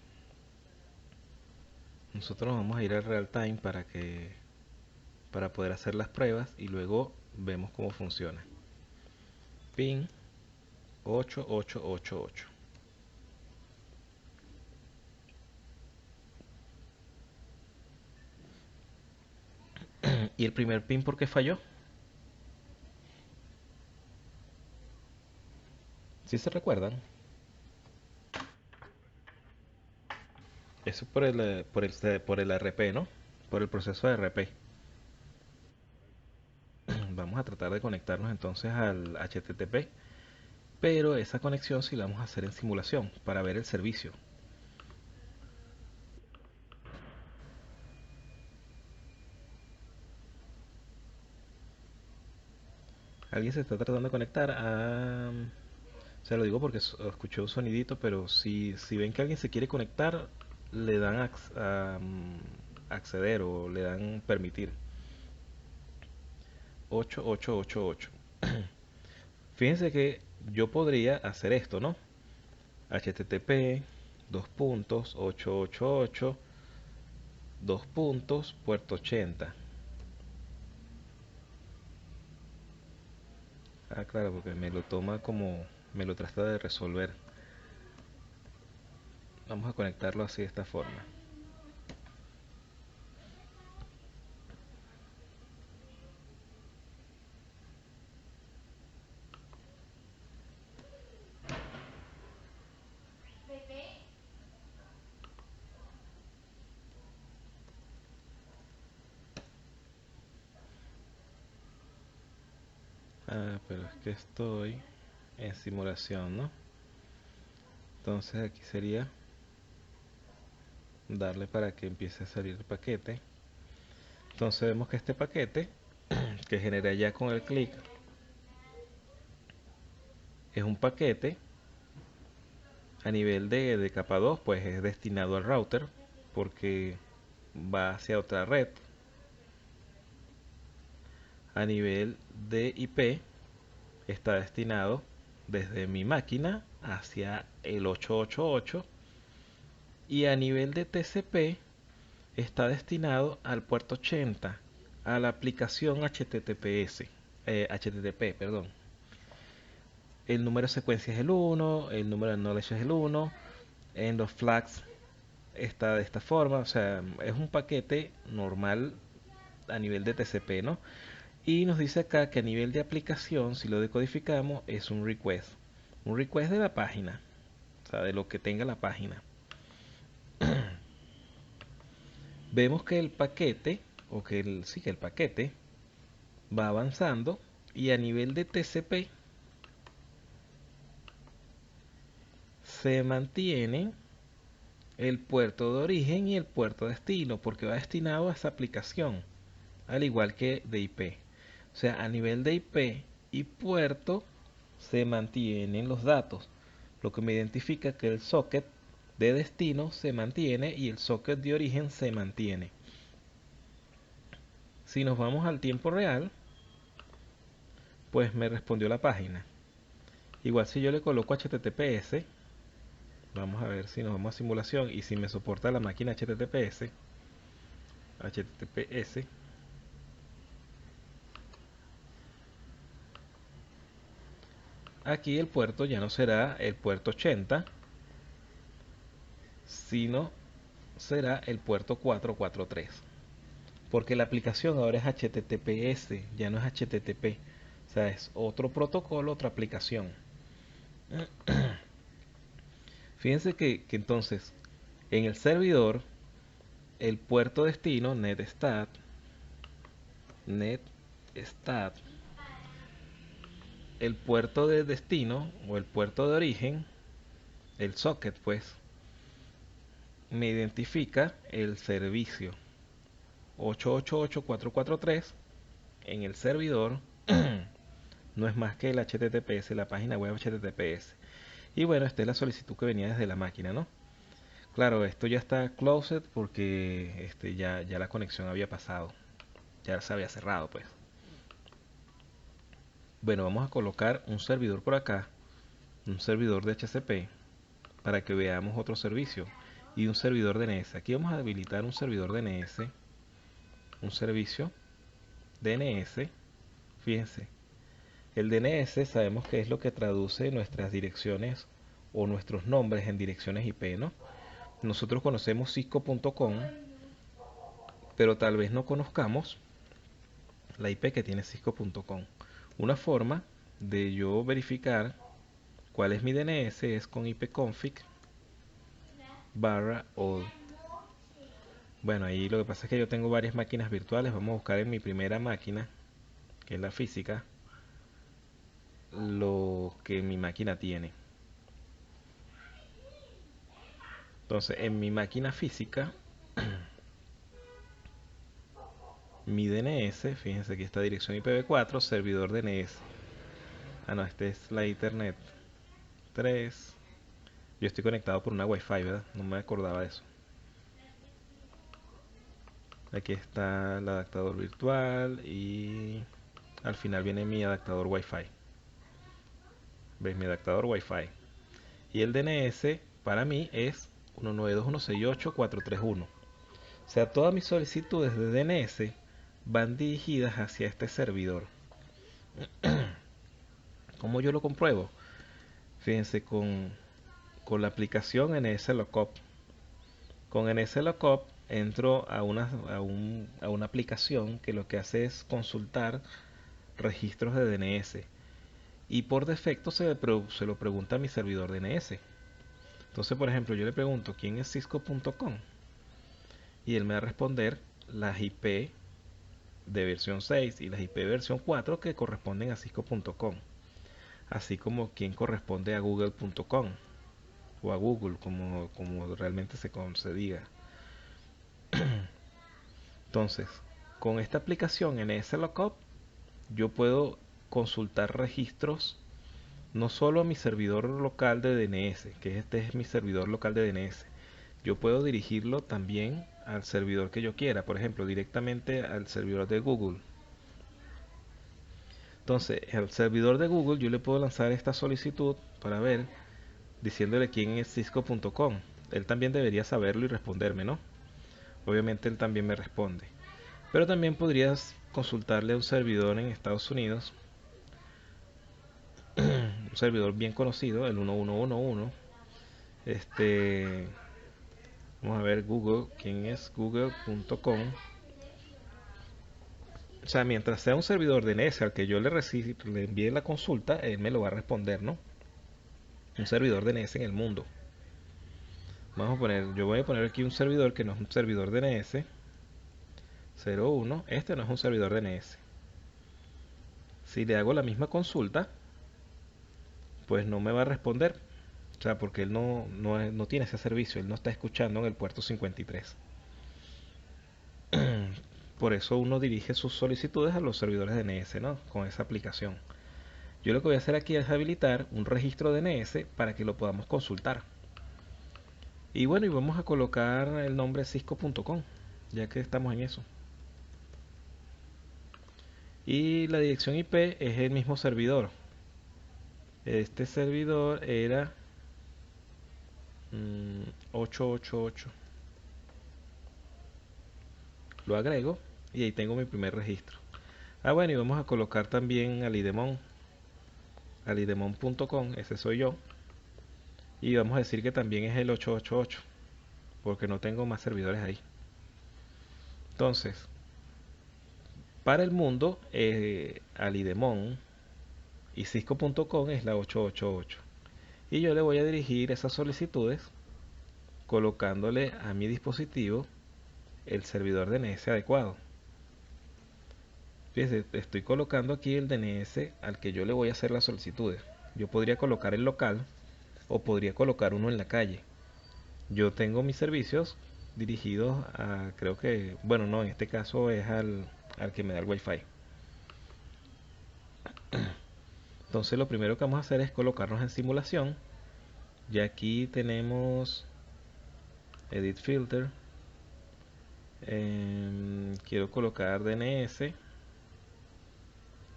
Nosotros vamos a ir al real time para poder hacer las pruebas y luego vemos cómo funciona. Ping 8888. ¿Y el primer pin por qué falló? ¿Sí se recuerdan? Eso es por el RP, ¿no? Por el proceso de RP. Vamos a tratar de conectarnos entonces al HTTP, pero esa conexión sí la vamos a hacer en simulación para ver el servicio. Alguien se está tratando de conectar a... Se lo digo porque escuché un sonidito, pero si ven que alguien se quiere conectar, le dan acceder o le dan permitir. 8888. Fíjense que yo podría hacer esto, ¿no? HTTP, dos puntos, 888, dos puntos, puerto 80. Ah, claro, porque me lo toma como, me lo trata de resolver. Vamos a conectarlo así de esta forma. Ah, pero es que estoy en simulación, ¿no? Entonces aquí sería darle para que empiece a salir el paquete. Entonces vemos que este paquete que genera ya con el clic es un paquete a nivel de capa 2, pues es destinado al router porque va hacia otra red. A nivel de IP está destinado desde mi máquina hacia el 888 y a nivel de TCP está destinado al puerto 80, a la aplicación HTTP, perdón. El número de secuencia es el 1, el número de knowledge es el 1, en los flags está de esta forma, o sea, es un paquete normal a nivel de TCP, ¿no? Y nos dice acá que a nivel de aplicación, si lo decodificamos, es un request de la página, o sea, de lo que tenga la página. Vemos que el paquete, o que sí, que el paquete va avanzando y a nivel de TCP se mantiene el puerto de origen y el puerto de destino porque va destinado a esa aplicación, al igual que de IP. O sea, a nivel de IP y puerto se mantienen los datos, lo que me identifica que el socket de destino se mantiene y el socket de origen se mantiene. Si nos vamos al tiempo real, pues me respondió la página. Igual si yo le coloco HTTPS, vamos a ver si nos vamos a simulación y si me soporta la máquina HTTPS. Aquí el puerto ya no será el puerto 80, sino será el puerto 443. Porque la aplicación ahora es HTTPS, ya no es HTTP. O sea, es otro protocolo, otra aplicación. Fíjense que entonces en el servidor el puerto destino netstat, el puerto de destino o el puerto de origen, el socket pues, me identifica el servicio 888443 en el servidor. No es más que el HTTPS, la página web HTTPS. Y bueno, esta es la solicitud que venía desde la máquina, ¿no? Claro, esto ya está closed porque ya la conexión había pasado, ya se había cerrado pues. Bueno, vamos a colocar un servidor por acá, un servidor de HCP para que veamos otro servicio y un servidor DNS. Aquí vamos a habilitar un servidor DNS, un servicio DNS. Fíjense, el DNS sabemos que es lo que traduce nuestras direcciones o nuestros nombres en direcciones IP, ¿no? Nosotros conocemos cisco.com, pero tal vez no conozcamos la IP que tiene cisco.com. Una forma de yo verificar cuál es mi DNS es con ipconfig/all. Bueno, ahí lo que pasa es que yo tengo varias máquinas virtuales. Vamos a buscar en mi primera máquina, que es la física, lo que mi máquina tiene. Entonces, en mi máquina física, mi DNS, fíjense aquí está dirección IPv4, servidor DNS. Ah, no, este es la Ethernet 3. Yo estoy conectado por una Wi-Fi, ¿verdad? No me acordaba de eso. Aquí está el adaptador virtual y al final viene mi adaptador Wi-Fi. ¿Ves? Mi adaptador Wi-Fi. Y el DNS para mí es 192.168.431. O sea, todas mis solicitudes de DNS van dirigidas hacia este servidor. ¿Cómo yo lo compruebo? Fíjense con la aplicación NSLookup. Con NSLookup entro a una aplicación que lo que hace es consultar registros de DNS. Y por defecto se lo pregunta a mi servidor DNS. Entonces, por ejemplo, yo le pregunto quién es cisco.com y él me va a responder las IP de versión 6 y las IP de versión 4 que corresponden a cisco.com, así como quién corresponde a google.com o a Google, como realmente se diga. Entonces, con esta aplicación en NSLookup, yo puedo consultar registros no solo a mi servidor local de DNS, que este es mi servidor local de DNS, yo puedo dirigirlo también al servidor que yo quiera, por ejemplo, directamente al servidor de Google. Entonces, al servidor de Google yo le puedo lanzar esta solicitud para ver, diciéndole quién es cisco.com. Él también debería saberlo y responderme, ¿no? Obviamente él también me responde. Pero también podrías consultarle a un servidor en Estados Unidos, un servidor bien conocido, el 1111. Vamos a ver Google, quién es google.com. O sea, mientras sea un servidor DNS al que yo le envíe la consulta, él me lo va a responder, ¿no? Un servidor DNS en el mundo. Yo voy a poner aquí un servidor que no es un servidor DNS 01. Este no es un servidor DNS. Si le hago la misma consulta, pues no me va a responder. O sea, porque él no tiene ese servicio, él no está escuchando en el puerto 53. Por eso uno dirige sus solicitudes a los servidores DNS, ¿no? Con esa aplicación. Yo lo que voy a hacer aquí es habilitar un registro DNS para que lo podamos consultar. Y bueno, y vamos a colocar el nombre cisco.com, ya que estamos en eso. Y la dirección IP es el mismo servidor. Este servidor era 888. Lo agrego y ahí tengo mi primer registro. Ah, bueno, y vamos a colocar también alidemon.com, ese soy yo. Y vamos a decir que también es el 888, porque no tengo más servidores ahí. Entonces, para el mundo, Alidemon y Cisco.com es la 888. Y yo le voy a dirigir esas solicitudes colocándole a mi dispositivo el servidor DNS adecuado. Fíjense, estoy colocando aquí el DNS al que yo le voy a hacer las solicitudes. Yo podría colocar el local o podría colocar uno en la calle. Yo tengo mis servicios dirigidos a, creo que, bueno, no, en este caso es al que me da el Wi-Fi. Entonces lo primero que vamos a hacer es colocarnos en simulación. Y aquí tenemos edit filter, quiero colocar DNS,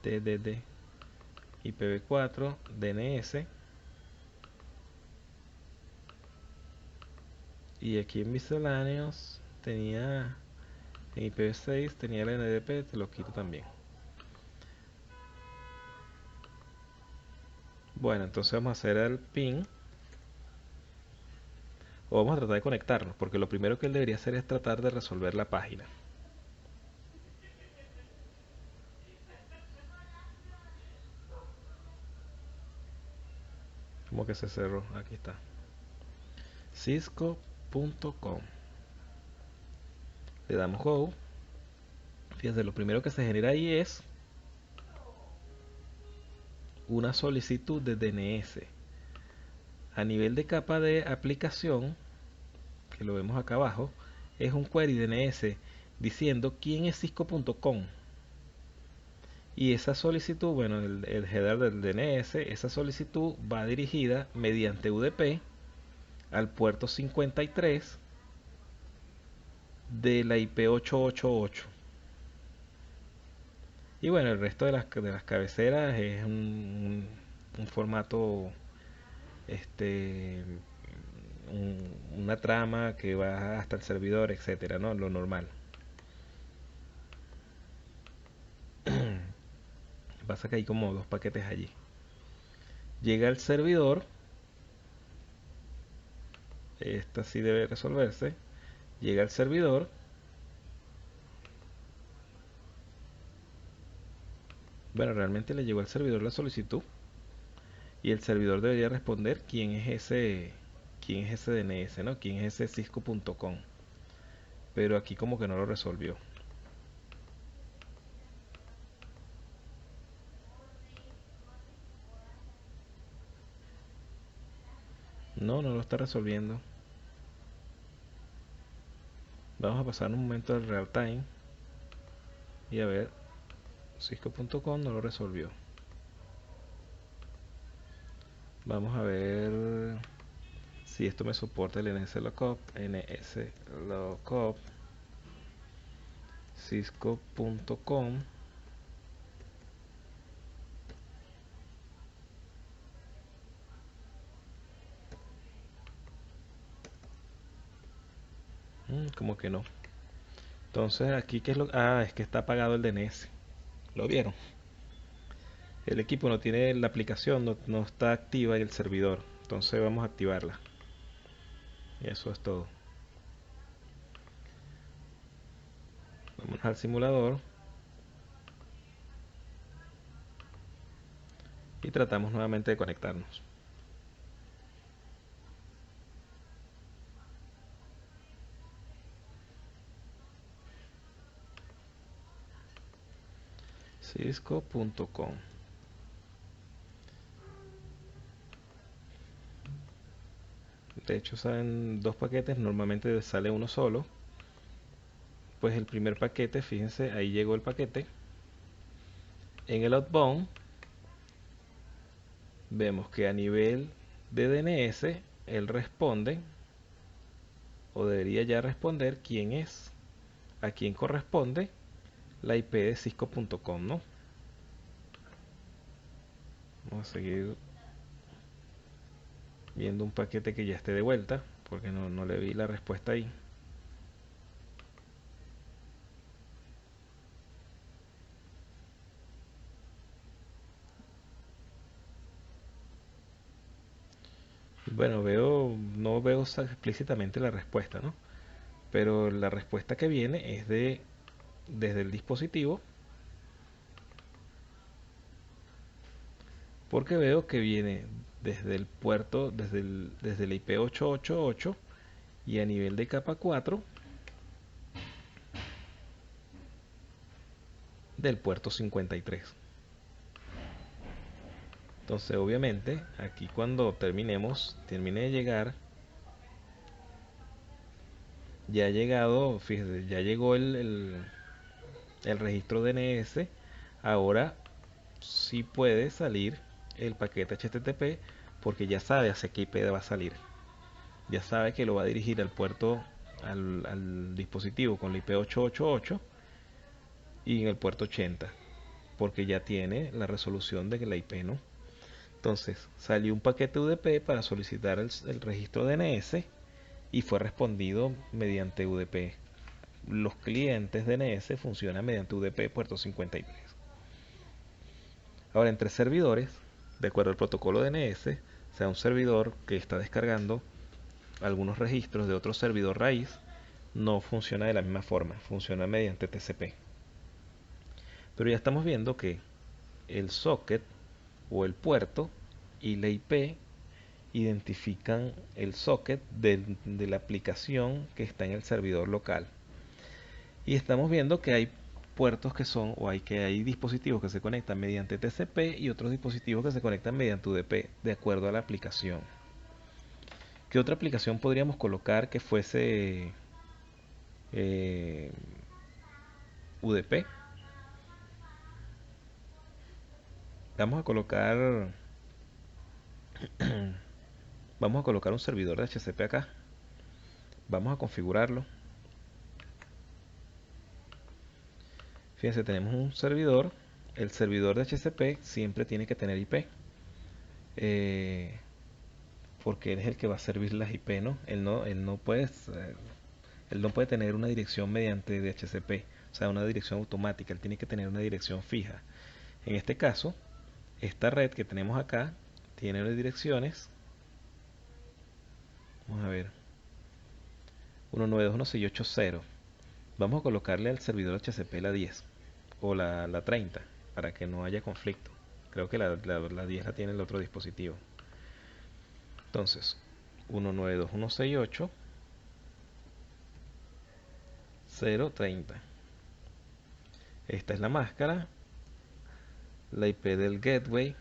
DDD, IPv4, DNS, y aquí en misceláneos tenía, en IPv6 tenía el NDP, te lo quito también. Bueno, entonces vamos a hacer el ping, o vamos a tratar de conectarnos, porque lo primero que él debería hacer es tratar de resolver la página. Como que se cerró, aquí está. Cisco.com. Le damos go. Fíjense, lo primero que se genera ahí es una solicitud de DNS. A nivel de capa de aplicación, que lo vemos acá abajo, es un query DNS diciendo quién es Cisco.com. Y esa solicitud, bueno, el header del DNS, esa solicitud va dirigida mediante UDP al puerto 53 de la IP 888. Y bueno, el resto de las cabeceras es un formato, este, una trama que va hasta el servidor, etcétera, ¿no? Lo normal. Pasa que hay como dos paquetes allí. Llega al servidor, esta sí debe resolverse. Llega al servidor. Bueno, realmente le llegó al servidor la solicitud y el servidor debería responder quién es ese DNS, ¿no? Quién es ese cisco.com. Pero aquí como que no lo resolvió. No, no lo está resolviendo. Vamos a pasar un momento al real time y a ver, cisco.com no lo resolvió. Vamos a ver si esto me soporta el NSLookup, cisco.com. Como que no. Entonces aquí qué es lo... Ah, es que está apagado el DNS. ¿Lo vieron? El equipo no tiene la aplicación, no está activa en el servidor. Entonces vamos a activarla. Y eso es todo. Vamos al simulador. Y tratamos nuevamente de conectarnos. Cisco.com. De hecho salen dos paquetes, normalmente sale uno solo. Pues el primer paquete, fíjense, ahí llegó el paquete. En el outbound vemos que a nivel de DNS él responde, o debería ya responder, quién es, a quién corresponde la IP de cisco.com, ¿no? Vamos a seguir viendo un paquete que ya esté de vuelta, porque no le vi la respuesta ahí. Bueno, no veo explícitamente la respuesta, ¿no? Pero la respuesta que viene es desde el dispositivo, porque veo que viene desde el puerto, desde el IP 888 y a nivel de capa 4 del puerto 53. Entonces, obviamente, aquí cuando termine de llegar, ya ha llegado, fíjese, ya llegó el registro DNS. Ahora sí puede salir el paquete HTTP porque ya sabe hacia qué IP va a salir. ya sabe que lo va a dirigir al puerto, al dispositivo con la IP 888 y en el puerto 80, porque ya tiene la resolución de que la IP, ¿no? Entonces salió un paquete UDP para solicitar el registro DNS y fue respondido mediante UDP. Los clientes DNS funcionan mediante UDP puerto 53. Ahora, entre servidores, de acuerdo al protocolo DNS, sea un servidor que está descargando algunos registros de otro servidor raíz, no funciona de la misma forma, funciona mediante TCP. Pero ya estamos viendo que el socket o el puerto y la IP identifican el socket de la aplicación que está en el servidor local. Y estamos viendo que hay puertos que son, o hay dispositivos que se conectan mediante TCP y otros dispositivos que se conectan mediante UDP, de acuerdo a la aplicación. ¿Qué otra aplicación podríamos colocar que fuese UDP? Vamos a colocar vamos a colocar un servidor de HCP acá. Vamos a configurarlo. Fíjense, tenemos un servidor. El servidor de HCP siempre tiene que tener IP. Porque él es el que va a servir las IP, ¿no? Él no puede tener una dirección mediante DHCP, o sea, una dirección automática. Él tiene que tener una dirección fija. En este caso, esta red que tenemos acá tiene las direcciones. Vamos a ver. 192.168.0. Vamos a colocarle al servidor HCP la 10 o la 30 para que no haya conflicto. Creo que la 10 la tiene el otro dispositivo. Entonces, 192.168.0.30. Esta es la máscara. La IP del gateway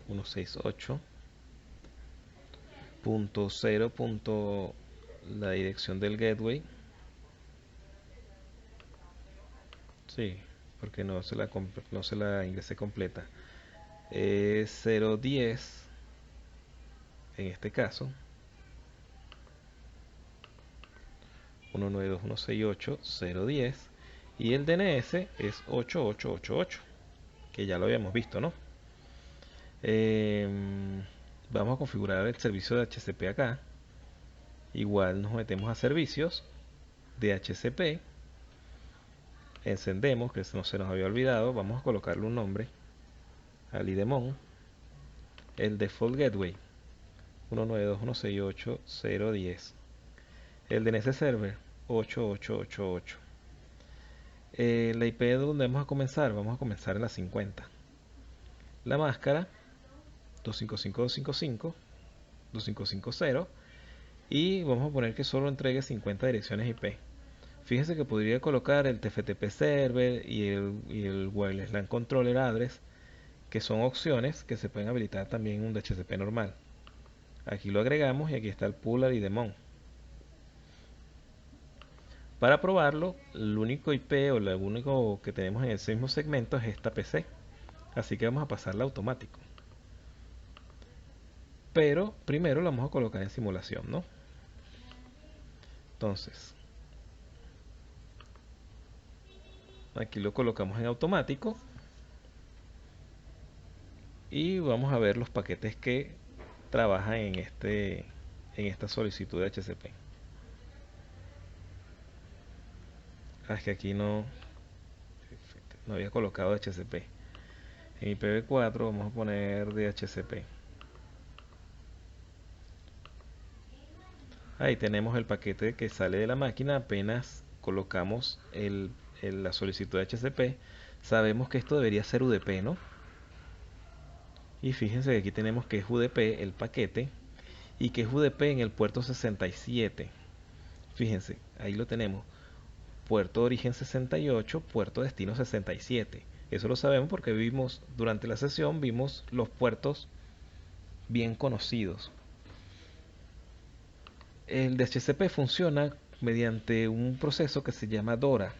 168.0. La dirección del gateway. Sí, porque no se la ingresé completa. 010 en este caso. 192.168.0.10 y el DNS es 8888, que ya lo habíamos visto, ¿no? Vamos a configurar el servicio de HCP acá. Igual nos metemos a servicios de HCP, encendemos, que no se nos había olvidado, vamos a colocarle un nombre al IDEMON, el default gateway 192.168.0.10, el DNS server 8888. La IP donde vamos a comenzar en la 50. La máscara 255.255.255.0 y vamos a poner que solo entregue 50 direcciones IP. Fíjense que podría colocar el TFTP server y el wireless LAN controller address, que son opciones que se pueden habilitar también en un DHCP normal. Aquí lo agregamos y aquí está el puller y daemon. Para probarlo, el único IP o lo único que tenemos en ese mismo segmento es esta PC. Así que vamos a pasarla automático. Pero primero lo vamos a colocar en simulación, ¿no? Entonces, aquí lo colocamos en automático. Y vamos a ver los paquetes que trabajan en esta solicitud de HCP. Es que aquí no había colocado HCP. En IPv4 vamos a poner DHCP. Ahí tenemos el paquete que sale de la máquina. Apenas colocamos la solicitud de HCP, sabemos que esto debería ser UDP, ¿no? Y fíjense que aquí tenemos que es UDP el paquete y que es UDP en el puerto 67. Fíjense, ahí lo tenemos. Puerto de origen 68, puerto destino 67. Eso lo sabemos porque vimos durante la sesión, vimos los puertos bien conocidos. El DHCP funciona mediante un proceso que se llama DORA,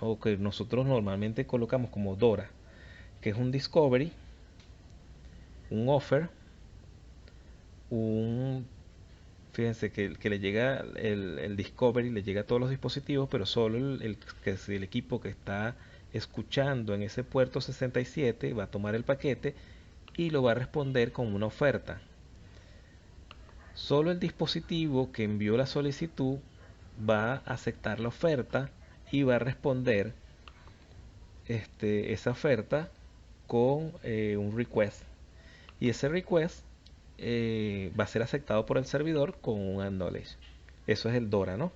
o que nosotros normalmente colocamos como DORA, que es un discovery un offer, un fíjense que le llega el Discovery, le llega a todos los dispositivos, pero solo que es el equipo que está escuchando en ese puerto 67 va a tomar el paquete y lo va a responder con una oferta. Solo el dispositivo que envió la solicitud va a aceptar la oferta y va a responder esa oferta con un request. Y ese request va a ser aceptado por el servidor con un acknowledge. Eso es el DORA, ¿no?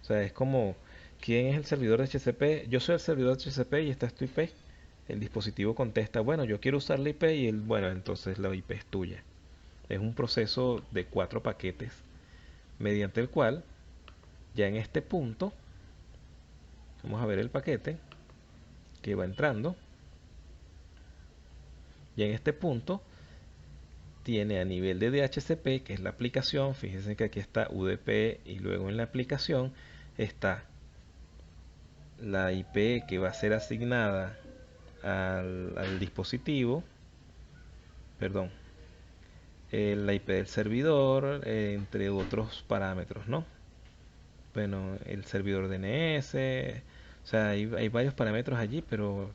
O sea, es como, ¿quién es el servidor de HCP? Yo soy el servidor de HCP y esta es tu IP. El dispositivo contesta, bueno, yo quiero usar la IP y bueno, entonces la IP es tuya. Es un proceso de 4 paquetes mediante el cual ya en este punto vamos a ver el paquete que va entrando y en este punto tiene a nivel de DHCP, que es la aplicación, fíjense que aquí está UDP y luego en la aplicación está la IP que va a ser asignada al dispositivo, perdón, la IP del servidor, entre otros parámetros, ¿no? Bueno, el servidor DNS, o sea, hay varios parámetros allí, pero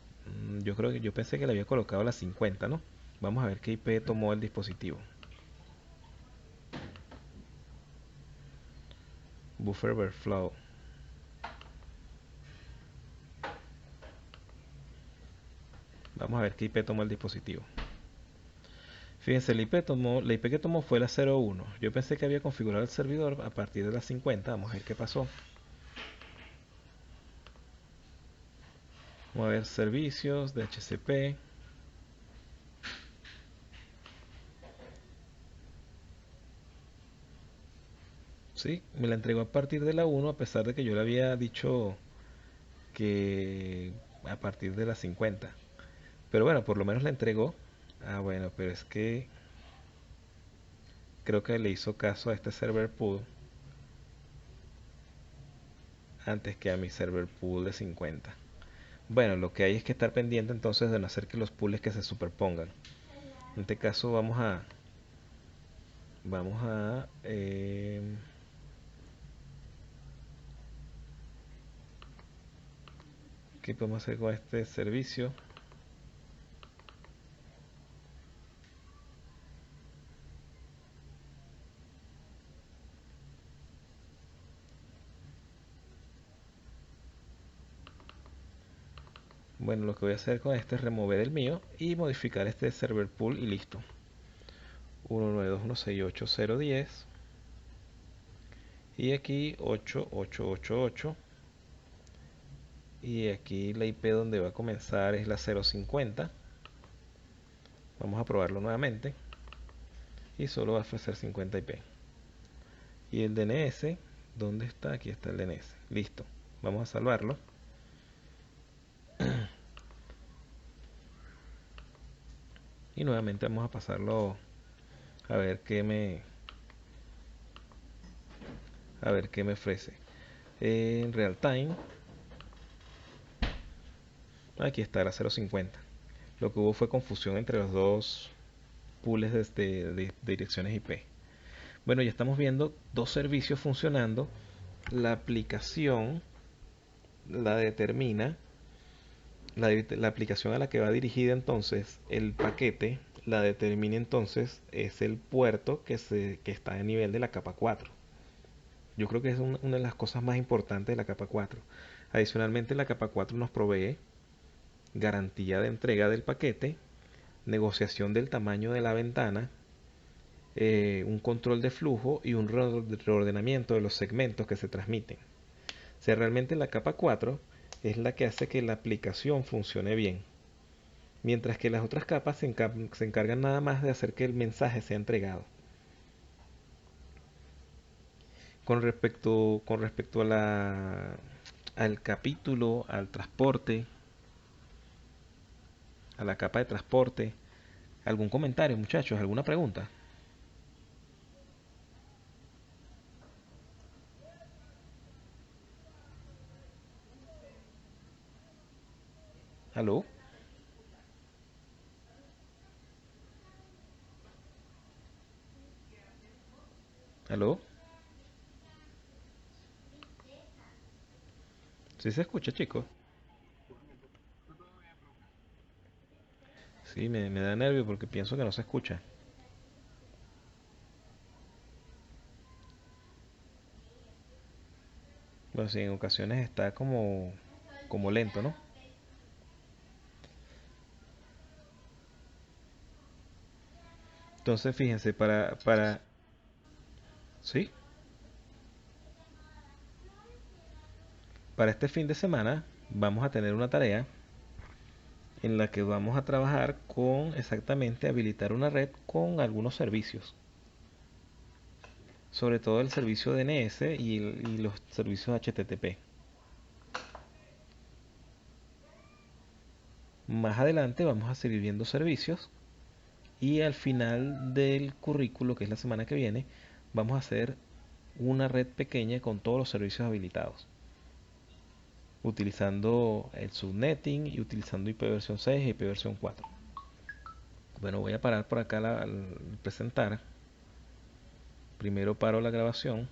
yo creo que yo pensé que le había colocado la 50, ¿no? Vamos a ver qué IP tomó el dispositivo. Buffer overflow. Vamos a ver qué IP tomó el dispositivo. Fíjense, la IP que tomó fue la 01. Yo pensé que había configurado el servidor a partir de la 50. Vamos a ver qué pasó. Vamos a ver servicios de HCP. Sí, me la entregó a partir de la 1, a pesar de que yo le había dicho que a partir de la 50. Pero bueno, por lo menos la entregó. Ah, bueno, pero es que creo que le hizo caso a este server pool antes que a mi server pool de 50. Bueno, lo que hay es que estar pendiente entonces de no hacer que los pools que se superpongan. En este caso vamos a ¿qué podemos hacer con este servicio? Bueno, lo que voy a hacer con este es remover el mío y modificar este server pool y listo. 192.168.0.10 y aquí 8888 y aquí la IP donde va a comenzar es la 050. Vamos a probarlo nuevamente y solo va a ofrecer 50 IP. Y el DNS, ¿dónde está? Aquí está el DNS. Listo. Vamos a salvarlo. Y nuevamente vamos a pasarlo a ver qué me ofrece. En real time, aquí está la 050. Lo que hubo fue confusión entre los dos pools de direcciones IP. Bueno, ya estamos viendo dos servicios funcionando. La aplicación la determina, la aplicación a la que va dirigida entonces el paquete, la determina entonces es el puerto que está a nivel de la capa 4. Yo creo que es una de las cosas más importantes de la capa 4. Adicionalmente, la capa 4 nos provee garantía de entrega del paquete, negociación del tamaño de la ventana, un control de flujo y un reordenamiento de los segmentos que se transmiten. O sea, realmente la capa 4 es la que hace que la aplicación funcione bien, mientras que las otras capas se encargan nada más de hacer que el mensaje sea entregado. Con respecto al capítulo, al transporte, a la capa de transporte, ¿algún comentario, muchachos? ¿Alguna pregunta? ¿Aló? ¿Aló? ¿Sí se escucha, chicos? Sí, me da nervio porque pienso que no se escucha. Bueno, sí, en ocasiones está como lento, ¿no? Entonces, fíjense, sí, para este fin de semana vamos a tener una tarea en la que vamos a trabajar con exactamente habilitar una red con algunos servicios, sobre todo el servicio DNS y los servicios HTTP. Más adelante vamos a seguir viendo servicios y al final del currículo, que es la semana que viene, vamos a hacer una red pequeña con todos los servicios habilitados, utilizando el subnetting y utilizando IP versión 6 y IP versión 4. Bueno, voy a parar por acá al presentar. Primero paro la grabación